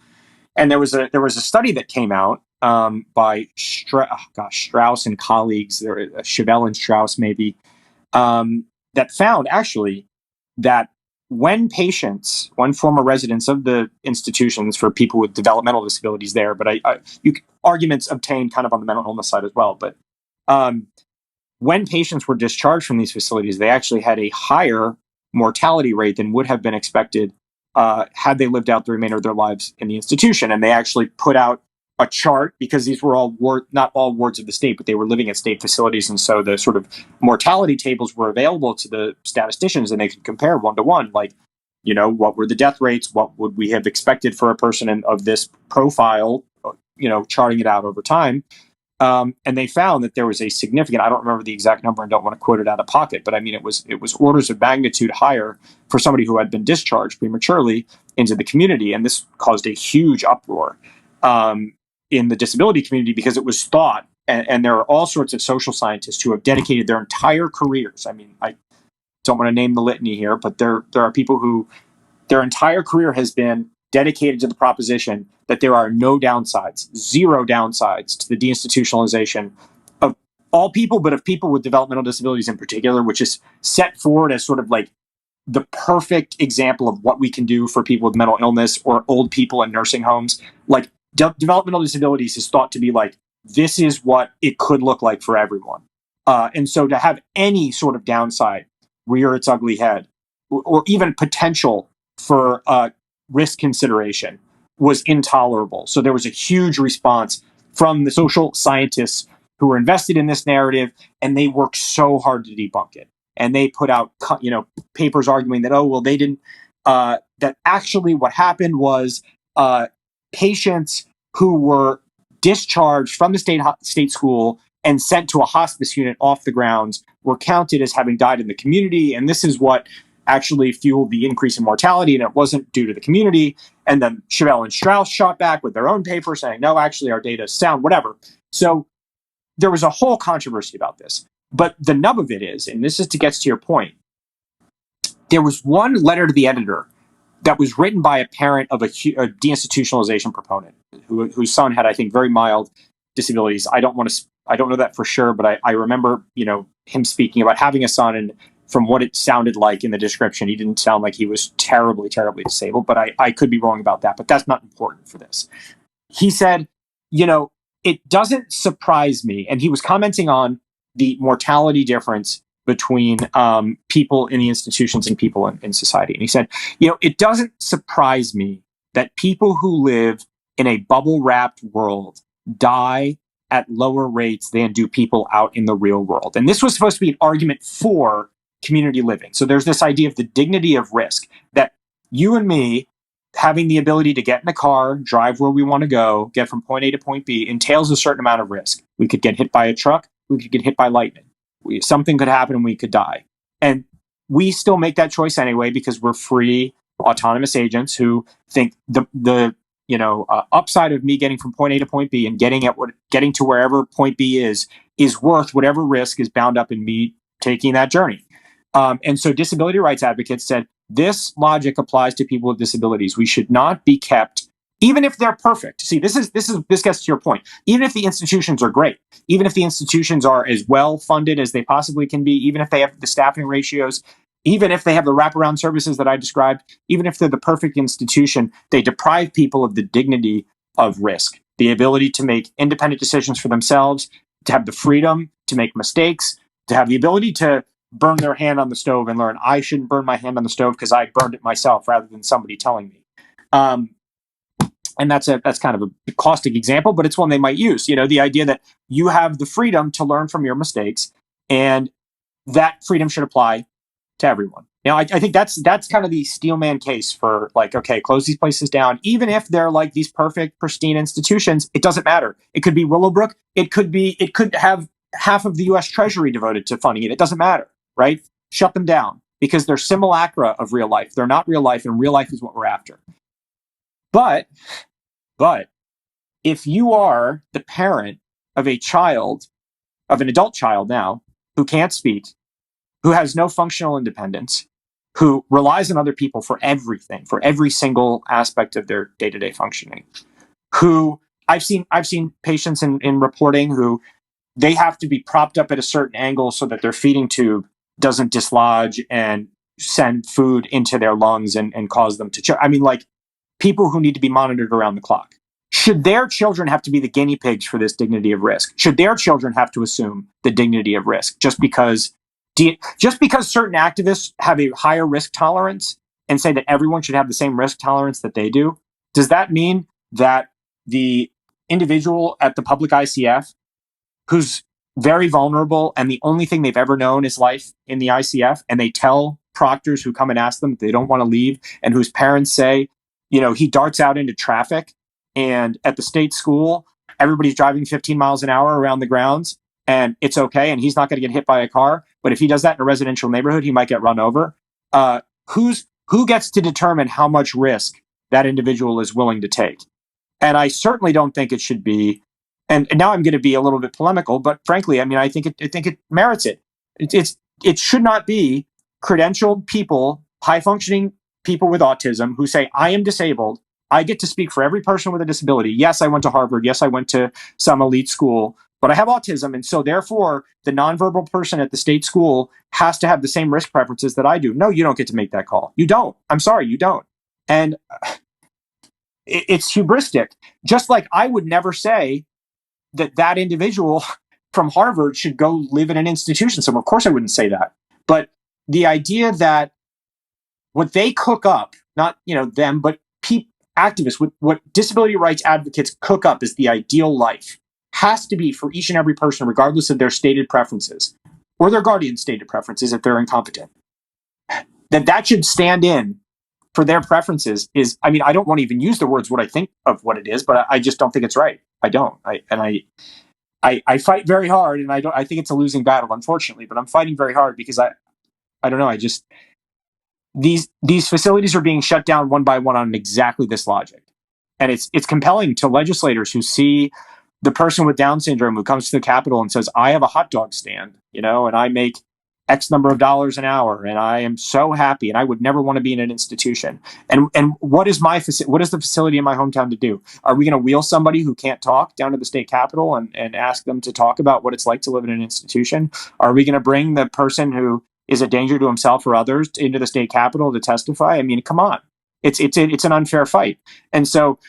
B: And there was a study that came out by Strauss and colleagues, Chevelle and Strauss maybe, that found actually that when former residents of the institutions for people with developmental disabilities there, but arguments obtained kind of on the mental illness side as well, but when patients were discharged from these facilities, they actually had a higher mortality rate than would have been expected had they lived out the remainder of their lives in the institution. And they actually put out a chart, because these were all not all wards of the state, but they were living at state facilities. And so the sort of mortality tables were available to the statisticians, and they could compare 1-to-1, like, what were the death rates? What would we have expected for a person of this profile, charting it out over time. And they found that there was a significant, I don't remember the exact number and don't want to quote it out of pocket, but I mean, it was orders of magnitude higher for somebody who had been discharged prematurely into the community. And this caused a huge uproar in the disability community, because it was thought, and there are all sorts of social scientists who have dedicated their entire careers. I mean, I don't want to name the litany here, but there are people who their entire career has been dedicated to the proposition that there are no downsides, zero downsides to the deinstitutionalization of all people, but of people with developmental disabilities in particular, which is set forward as sort of like the perfect example of what we can do for people with mental illness or old people in nursing homes. Like developmental disabilities is thought to be like, this is what it could look like for everyone. And so to have any sort of downside rear its ugly head, or even potential for risk consideration, was intolerable. So there was a huge response from the social scientists who were invested in this narrative, and they worked so hard to debunk it. And they put out, papers arguing that, they didn't, that actually what happened was patients who were discharged from the state school and sent to a hospice unit off the grounds were counted as having died in the community. And this is what actually fueled the increase in mortality, and it wasn't due to the community. And then Chevelle and Strauss shot back with their own paper saying, no, actually our data is sound, whatever. So there was a whole controversy about this. But the nub of it is, and this is to get to your point, there was one letter to the editor that was written by a parent of a deinstitutionalization proponent whose son had, I think, very mild disabilities. I don't know that for sure, but I remember, him speaking about having a son, and from what it sounded like in the description, he didn't sound like he was terribly, terribly disabled, but I could be wrong about that, but that's not important for this. He said, it doesn't surprise me, and he was commenting on the mortality difference between people in the institutions and people in society. And he said, it doesn't surprise me that people who live in a bubble-wrapped world die at lower rates than do people out in the real world. And this was supposed to be an argument for community living. So there's this idea of the dignity of risk, that you and me having the ability to get in a car, drive where we want to go, get from point A to point B, entails a certain amount of risk. We could get hit by a truck. We could get hit by lightning. Something could happen and we could die. And we still make that choice anyway because we're free, autonomous agents who think the upside of me getting from point A to point B and getting to wherever point B is worth whatever risk is bound up in me taking that journey. And so disability rights advocates said, this logic applies to people with disabilities. We should not be kept, even if they're perfect. See, this gets to your point. Even if the institutions are great, even if the institutions are as well funded as they possibly can be, even if they have the staffing ratios, even if they have the wraparound services that I described, even if they're the perfect institution, they deprive people of the dignity of risk, the ability to make independent decisions for themselves, to have the freedom to make mistakes, to have the ability to burn their hand on the stove and learn, I shouldn't burn my hand on the stove because I burned it myself rather than somebody telling me. And that's kind of a caustic example, but it's one they might use. The idea that you have the freedom to learn from your mistakes, and that freedom should apply to everyone. I think that's kind of the Steelman case for close these places down. Even if they're like these perfect, pristine institutions, it doesn't matter. It could be Willowbrook. It could have half of the U.S. Treasury devoted to funding it. It doesn't matter, right? Shut them down because they're simulacra of real life. They're not real life, and real life is what we're after. But if you are the parent of an adult child now, who can't speak, who has no functional independence, who relies on other people for everything, for every single aspect of their day-to-day functioning, who I've seen patients in reporting who they have to be propped up at a certain angle so that their feeding tube doesn't dislodge and send food into their lungs and cause them to choke. People who need to be monitored around the clock. Should their children have to be the guinea pigs for this dignity of risk? Should their children have to assume the dignity of risk just because certain activists have a higher risk tolerance and say that everyone should have the same risk tolerance that they do? Does that mean that the individual at the public ICF who's very vulnerable and the only thing they've ever known is life in the ICF, and they tell proctors who come and ask them if they don't want to leave, and whose parents say, he darts out into traffic, and at the state school, everybody's driving 15 miles an hour around the grounds, and it's okay, and he's not going to get hit by a car. But if he does that in a residential neighborhood, he might get run over. Who gets to determine how much risk that individual is willing to take? And I certainly don't think it should be. And now I'm going to be a little bit polemical, but frankly, I think it merits it. It should not be credentialed people, high functioning people with autism who say, I am disabled. I get to speak for every person with a disability. Yes, I went to Harvard. Yes, I went to some elite school, but I have autism. And so therefore, the nonverbal person at the state school has to have the same risk preferences that I do. No, you don't get to make that call. You don't. I'm sorry, you don't. And it's hubristic. Just like I would never say that individual from Harvard should go live in an institution. So of course I wouldn't say that. But the idea that what they cook up, not them, but activists, what disability rights advocates cook up is the ideal life. has to be for each and every person, regardless of their stated preferences or their guardian's stated preferences if they're incompetent. That should stand in for their preferences is, I mean, I don't want to even use the words what I think of what it is, but I just don't think it's right. I don't. I fight very hard, and I think it's a losing battle, unfortunately, but I'm fighting very hard because I don't know. These facilities are being shut down one by one on exactly this logic. And it's compelling to legislators who see the person with Down syndrome who comes to the Capitol and says, I have a hot dog stand, and I make X number of dollars an hour, and I am so happy, and I would never want to be in an institution. And what is the facility in my hometown to do? Are we going to wheel somebody who can't talk down to the state capitol and ask them to talk about what it's like to live in an institution? Are we going to bring the person who is a danger to himself or others into the state capitol to testify? I mean, come on. It's an unfair fight. And so,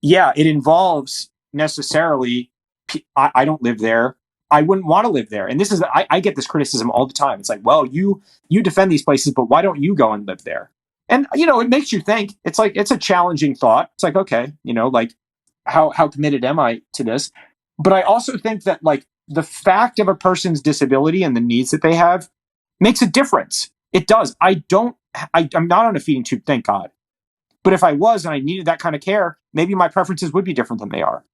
B: it involves necessarily, I don't live there. I wouldn't want to live there. And this is, I get this criticism all the time. It's like, well, you defend these places, but why don't you go and live there? And, it makes you think. It's like, it's a challenging thought. It's like, okay, like how committed am I to this? But I also think that like the fact of a person's disability and the needs that they have makes a difference. It does. I'm not on a feeding tube, thank God. But if I was and I needed that kind of care, maybe my preferences would be different than they are,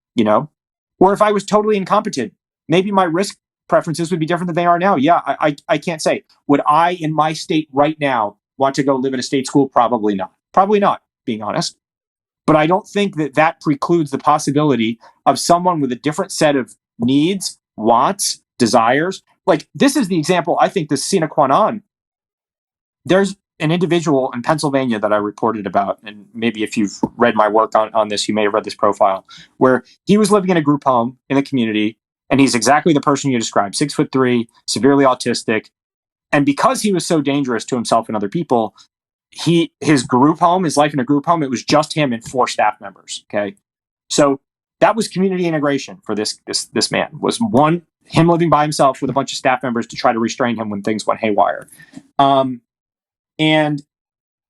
B: Or if I was totally incompetent, maybe my risk preferences would be different than they are now. Yeah, I can't say. Would I, in my state right now, want to go live in a state school? Probably not. Probably not, being honest. But I don't think that precludes the possibility of someone with a different set of needs, wants, desires. Like, this is the example, I think, the sine qua non. There's an individual in Pennsylvania that I reported about, and maybe if you've read my work on this, you may have read this profile, where he was living in a group home in the community, and he's exactly the person you described, 6'3", severely autistic. And because he was so dangerous to himself and other people, his life in a group home, it was just him and 4 staff members. Okay. So that was community integration for this man, was him living by himself with a bunch of staff members to try to restrain him when things went haywire. And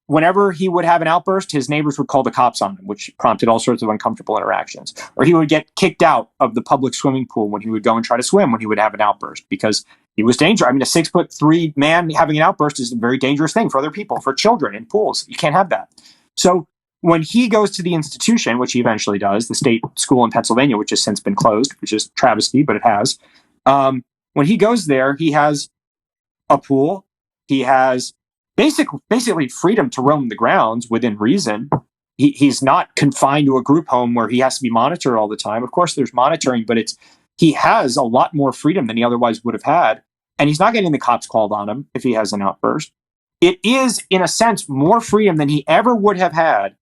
B: whenever he would have an outburst, his neighbors would call the cops on him, which prompted all sorts of uncomfortable interactions. Or he would get kicked out of the public swimming pool when he would go and try to swim when he would have an outburst because he was dangerous. I mean, a 6'3" man having an outburst is a very dangerous thing for other people, for children in pools. You can't have that. So when he goes to the institution, which he eventually does, the state school in Pennsylvania, which has since been closed, which is travesty, but it has. When he goes there, he has a pool. He has basically freedom to roam the grounds within reason. He's not confined to a group home where he has to be monitored all the time. Of course, there's monitoring, but he has a lot more freedom than he otherwise would have had. And he's not getting the cops called on him if he has an outburst. It is, in a sense, more freedom than he ever would have had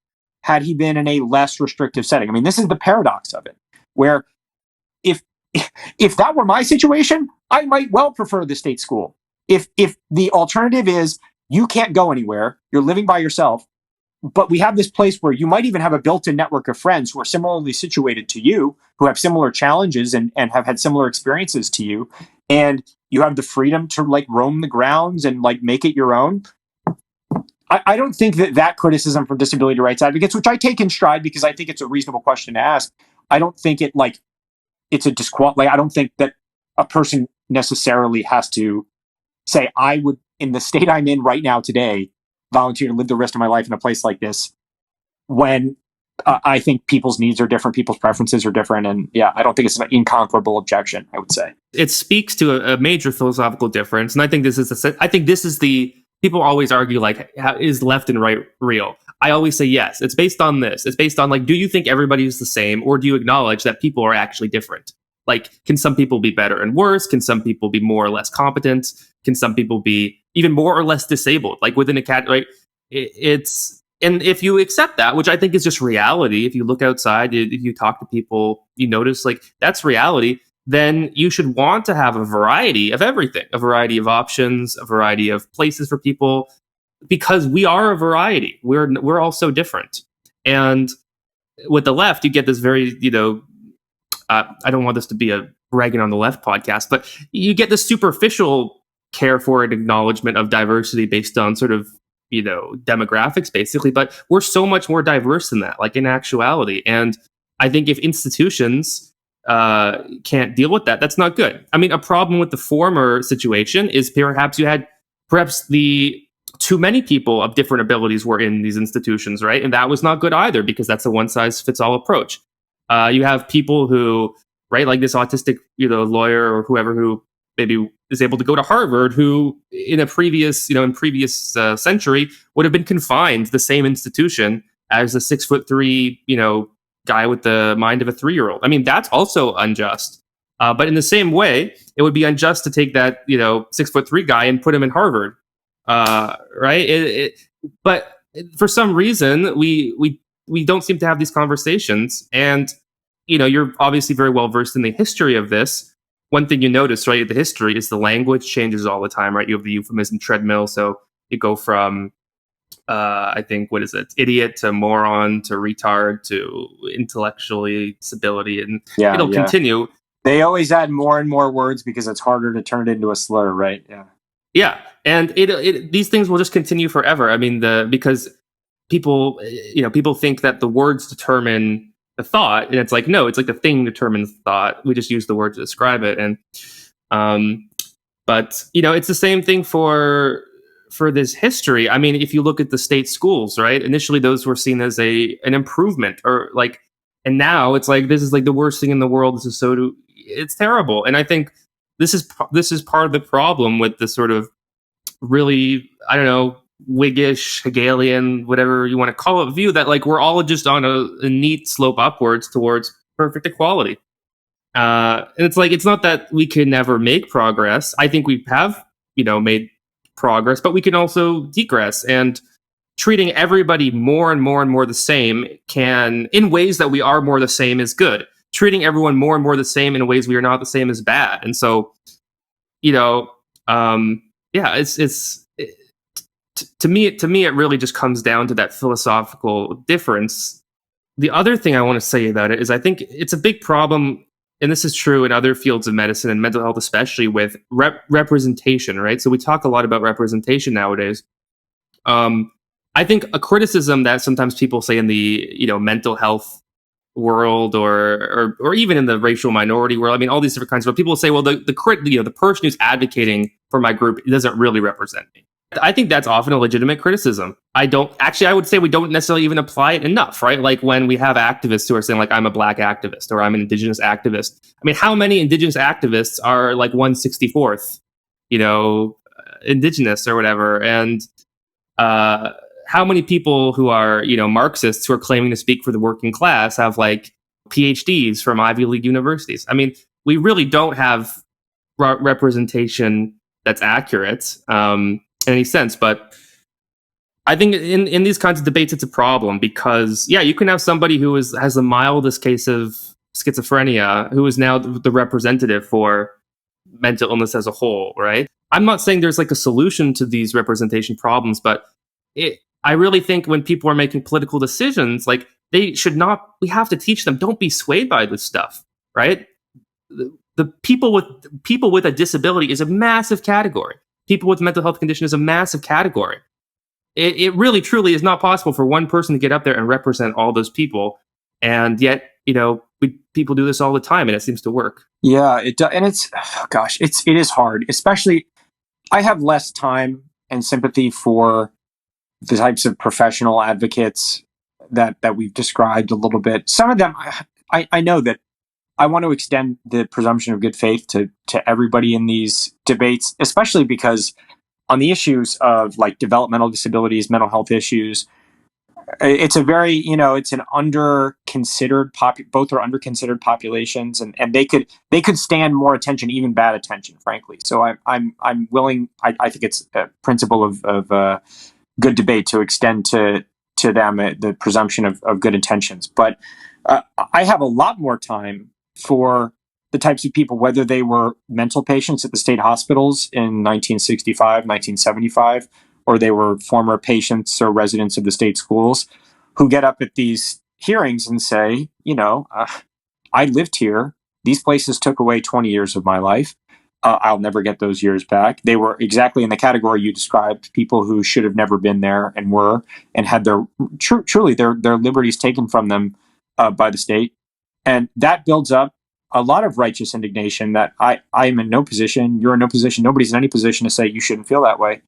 B: he been in a less restrictive setting. I mean, this is the paradox of it, where if that were my situation, I might well prefer the state school. If the alternative is you can't go anywhere, you're living by yourself, but we have this place where you might even have a built-in network of friends who are similarly situated to you, who have similar challenges and have had similar experiences to you, and you have the freedom to like roam the grounds and like make it your own. I don't think that criticism from disability rights advocates, which I take in stride because I think it's a reasonable question to ask, I don't think it's a I don't think that a person necessarily has to say, I would, in the state I'm in right now today, volunteer to live the rest of my life in a place like this, when I think people's needs are different, people's preferences are different. And I don't think it's an inconquerable objection, I would say.
A: It speaks to a major philosophical difference. And I think this is the, people always argue, like, is left and right real? I always say, yes, it's based on this. It's based on, like, do you think everybody is the same, or do you acknowledge that people are actually different? Like, can some people be better and worse? Can some people be more or less competent? Can some people be even more or less disabled? Like within a cat, right? And if you accept that, which I think is just reality, if you look outside, if you talk to people, you notice like that's reality, then you should want to have a variety of everything, a variety of options, a variety of places for people, because we are a variety. We're all so different. And with the left, you get this very, I don't want this to be a bragging on the left podcast, but you get this superficial care for an acknowledgement of diversity based on sort of, demographics, basically. But we're so much more diverse than that, like in actuality. And I think if institutions can't deal with that. That's not good. I mean, a problem with the former situation is perhaps the too many people of different abilities were in these institutions, right? And that was not good either, because that's a one size fits all approach. You have people who, right, like this autistic, lawyer or whoever who maybe is able to go to Harvard, who in previous century would have been confined to the same institution as a 6'3", guy with the mind of a 3-year-old. I mean, that's also unjust. But in the same way, it would be unjust to take that 6'3" guy and put him in Harvard, right? But for some reason, we don't seem to have these conversations. And you're obviously very well versed in the history of this. One thing you notice, right, the history is the language changes all the time, right? You have the euphemism treadmill, so you go from I think, what is it? Idiot to moron to retard to intellectually disability, and it'll continue.
B: They always add more and more words because it's harder to turn it into a slur, right? Yeah.
A: Yeah, and these things will just continue forever. I mean, because people think that the words determine the thought, and it's like, no, it's like the thing determines the thought. We just use the word to describe it, and but it's the same thing for this history. I mean, if you look at the state schools, right? Initially, those were seen as an improvement, and now it's like, this is like the worst thing in the world. It's terrible. And I think this is part of the problem with the sort of really, I don't know, Whiggish, Hegelian, whatever you want to call it, view that like we're all just on a neat slope upwards towards perfect equality. And it's like, it's not that we can never make progress. I think we have, made progress, but we can also degress, and treating everybody more and more and more the same in ways that we are more the same, is good. Treating everyone more and more the same in ways we are not the same is bad. And so, to me, it really just comes down to that philosophical difference. The other thing I want to say about it is I think it's a big problem, and this is true in other fields of medicine and mental health, especially with representation, right? So we talk a lot about representation nowadays. I think a criticism that sometimes people say in the mental health world, or even in the racial minority world, I mean, all these different kinds of people say, well, the person who's advocating for my group doesn't really represent me. I think that's often a legitimate criticism. I would say we don't necessarily even apply it enough, right? Like when we have activists who are saying, like, I'm a black activist or I'm an indigenous activist. I mean, how many indigenous activists are like 1/64th, indigenous or whatever? And how many people who are, Marxists who are claiming to speak for the working class have like PhDs from Ivy League universities? I mean, we really don't have representation that's accurate. In any sense. But I think in these kinds of debates, it's a problem because, you can have somebody who has the mildest case of schizophrenia who is now the representative for mental illness as a whole, right? I'm not saying there's like a solution to these representation problems, but I really think when people are making political decisions, like we have to teach them, don't be swayed by this stuff, right? The people with a disability is a massive category. People with mental health condition is a massive category. It really, truly is not possible for one person to get up there and represent all those people. And yet, people do this all the time, and it seems to work.
B: Yeah, it does. And it is hard. Especially, I have less time and sympathy for the types of professional advocates that we've described a little bit. Some of them, I know that I want to extend the presumption of good faith to everybody in these debates, especially because on the issues of like developmental disabilities, mental health issues, it's a very, it's an under-considered both are under-considered populations, and they could stand more attention, even bad attention, frankly. So I'm willing. I think it's a principle of good debate to extend to them the presumption of good intentions. But I have a lot more time for the types of people, whether they were mental patients at the state hospitals in 1965, 1975, or they were former patients or residents of the state schools, who get up at these hearings and say, I lived here. These places took away 20 years of my life. I'll never get those years back. They were exactly in the category you described, people who should have never been there and had their truly their liberties taken from them by the state. And that builds up a lot of righteous indignation that I'm in no position, you're in no position, nobody's in any position to say you shouldn't feel that way.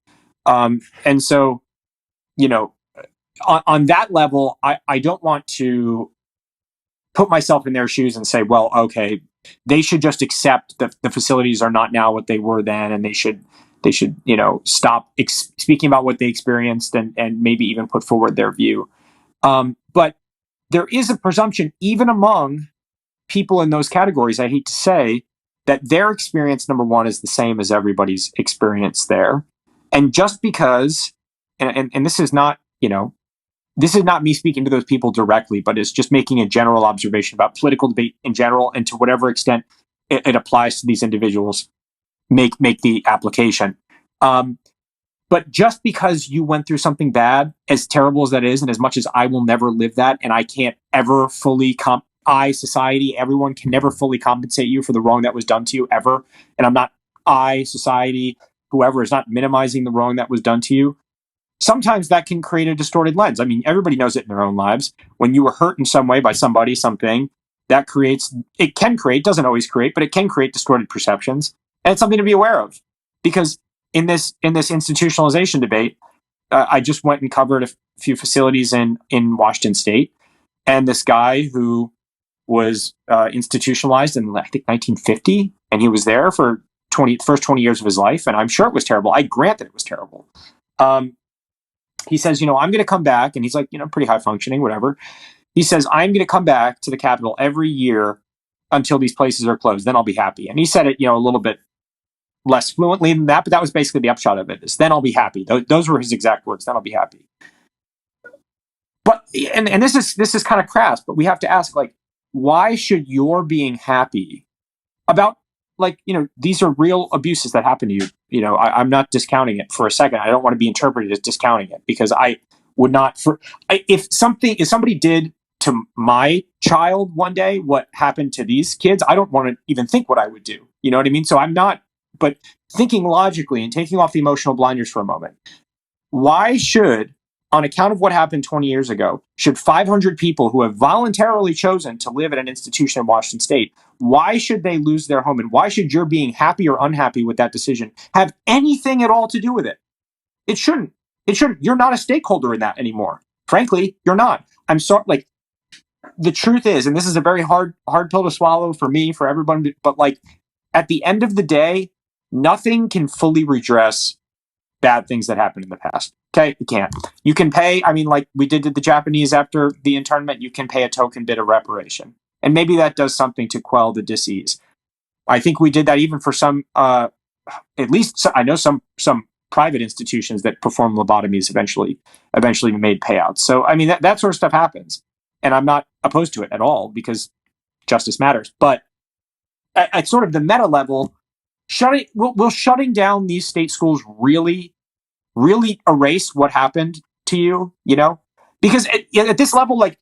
B: And so, you know, on that level, I don't want to put myself in their shoes and say, well, okay, they should just accept that the facilities are not now what they were then, and they should stop speaking about what they experienced and maybe even put forward their view. But there is a presumption, even among people in those categories, I hate to say, that their experience, number one, is the same as everybody's experience there. And just because, and this is not, this is not me speaking to those people directly, but it's just making a general observation about political debate in general, and to whatever extent it applies to these individuals, make the application. But just because you went through something bad, as terrible as that is, and as much as I will never live that, and I can't ever fully society, everyone can never fully compensate you for the wrong that was done to you ever. And I'm not society, whoever is not minimizing the wrong that was done to you. Sometimes that can create a distorted lens. I mean, everybody knows it in their own lives. When you were hurt in some way by somebody, something, that doesn't always create, but it can create distorted perceptions. And it's something to be aware of. Because in this institutionalization debate, I just went and covered a few facilities in Washington State. And this guy who was institutionalized in, I think, 1950, and he was there for first 20 years of his life. And I'm sure it was terrible. I grant that it was terrible. He says, I'm going to come back. And he's like, pretty high functioning, whatever. He says, I'm going to come back to the Capitol every year until these places are closed. Then I'll be happy. And he said it, a little bit less fluently than that, but that was basically the upshot of it, is then I'll be happy. Those were his exact words. Then I'll be happy. But, and this is kind of crass, but we have to ask, like, why should your being happy about, like, these are real abuses that happen to you. I'm not discounting it for a second. I don't want to be interpreted as discounting it, because I would not, if somebody did to my child one day what happened to these kids, I don't want to even think what I would do. You know what I mean? So I'm not, but thinking logically and taking off the emotional blinders for a moment, why should, on account of what happened 20 years ago, should 500 people who have voluntarily chosen to live at an institution in Washington State, why should they lose their home? And why should your being happy or unhappy with that decision have anything at all to do with it? It shouldn't. You're not a stakeholder in that anymore. Frankly, you're not. I'm sorry. Like, the truth is, and this is a very hard pill to swallow for me, for everyone, but like, at the end of the day, nothing can fully redress bad things that happened in the past. Okay, you can't. You can pay, like we did to the Japanese after the internment, you can pay a token bit of reparation. And maybe that does something to quell the dis-ease. I think we did that even for some, at least I know some private institutions that perform lobotomies eventually made payouts. So, that sort of stuff happens. And I'm not opposed to it at all, because justice matters. But at sort of the meta level, will shutting down these state schools really erase what happened to you? Because at this level, like,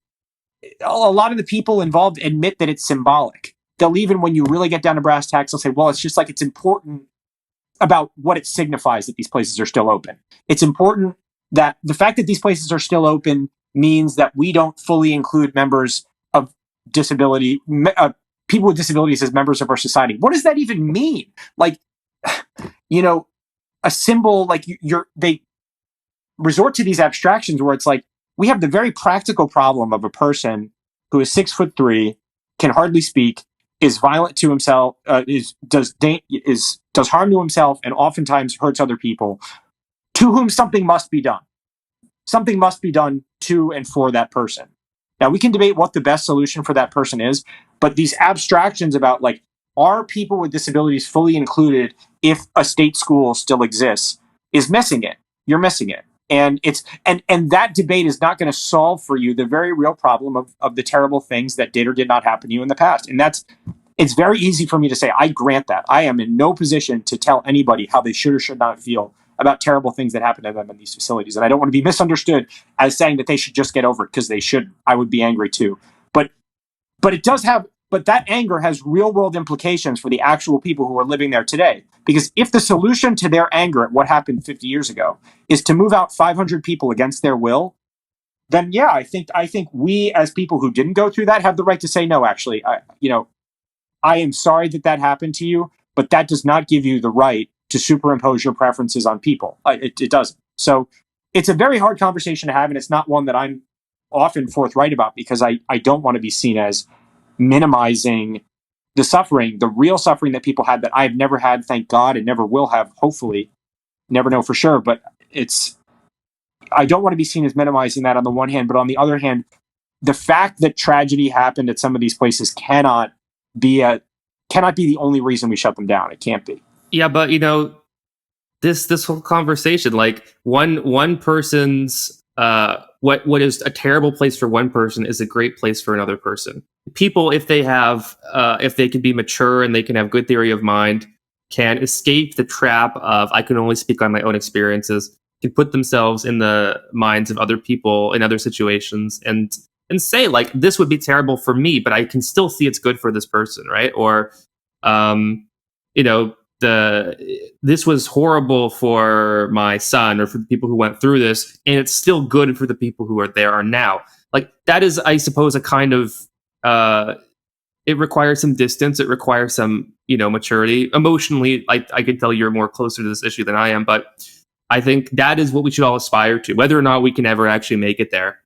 B: a lot of the people involved admit that it's symbolic. They'll, even when you really get down to brass tacks, they'll say, well, it's just like, it's important about what it signifies that these places are still open. It's important that the fact that these places are still open means that we don't fully include members of disability, people with disabilities as members of our society. What does that even mean? Like, a symbol, like, they resort to these abstractions where it's like, we have the very practical problem of a person who is 6'3", can hardly speak, is violent to himself, does harm to himself, and oftentimes hurts other people, to whom something must be done. Something must be done to and for that person. Now, we can debate what the best solution for that person is, but these abstractions about, like, are people with disabilities fully included if a state school still exists, is missing it. You're missing it. And and that debate is not going to solve for you the very real problem of the terrible things that did or did not happen to you in the past. And it's very easy for me to say, I grant that. I am in no position to tell anybody how they should or should not feel about terrible things that happen to them in these facilities. And I don't want to be misunderstood as saying that they should just get over it, because they should. I would be angry too. But that anger has real world implications for the actual people who are living there today. Because if the solution to their anger at what happened 50 years ago is to move out 500 people against their will, then yeah, I think we, as people who didn't go through that, have the right to say, no, actually, I am sorry that happened to you, but that does not give you the right to superimpose your preferences on people. It doesn't. So it's a very hard conversation to have, and it's not one that I'm often forthright about, because I don't want to be seen as minimizing the suffering, the real suffering that people had that I've never had, thank God, and never will have, hopefully. Never know for sure, but I don't want to be seen as minimizing that on the one hand, but on the other hand, the fact that tragedy happened at some of these places cannot be the only reason we shut them down. It can't be.
A: Yeah, but this whole conversation, like one person's what is a terrible place for one person is a great place for another person. People, if they can be mature and they can have good theory of mind, can escape the trap of I can only speak on my own experiences, can put themselves in the minds of other people in other situations and say, like, this would be terrible for me, but I can still see it's good for this person, right? Or this was horrible for my son or for the people who went through this, and it's still good for the people who are now. Like, that is, I suppose, a kind of it requires some distance. It requires some, maturity. Emotionally, I can tell you're more closer to this issue than I am, but I think that is what we should all aspire to. Whether or not we can ever actually make it there,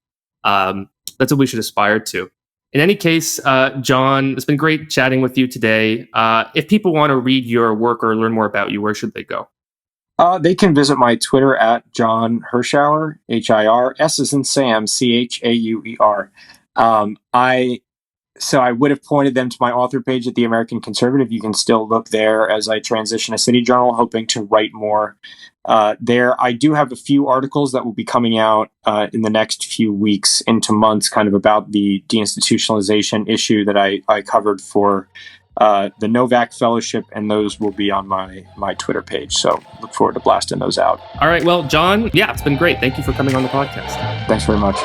A: that's what we should aspire to. In any case, John, it's been great chatting with you today. If people want to read your work or learn more about you, where should they go?
B: They can visit my Twitter at John Hirschauer, H-I-R, S as in Sam, C-H-A-U-E-R. So I would have pointed them to my author page at the American Conservative. You can still look there as I transition to City Journal, hoping to write more there. I do have a few articles that will be coming out in the next few weeks into months, kind of about the deinstitutionalization issue that I covered for the Novak Fellowship, and those will be on my Twitter page. So look forward to blasting those out.
A: All right. Well, John, yeah, it's been great. Thank you for coming on the podcast.
B: Thanks very much.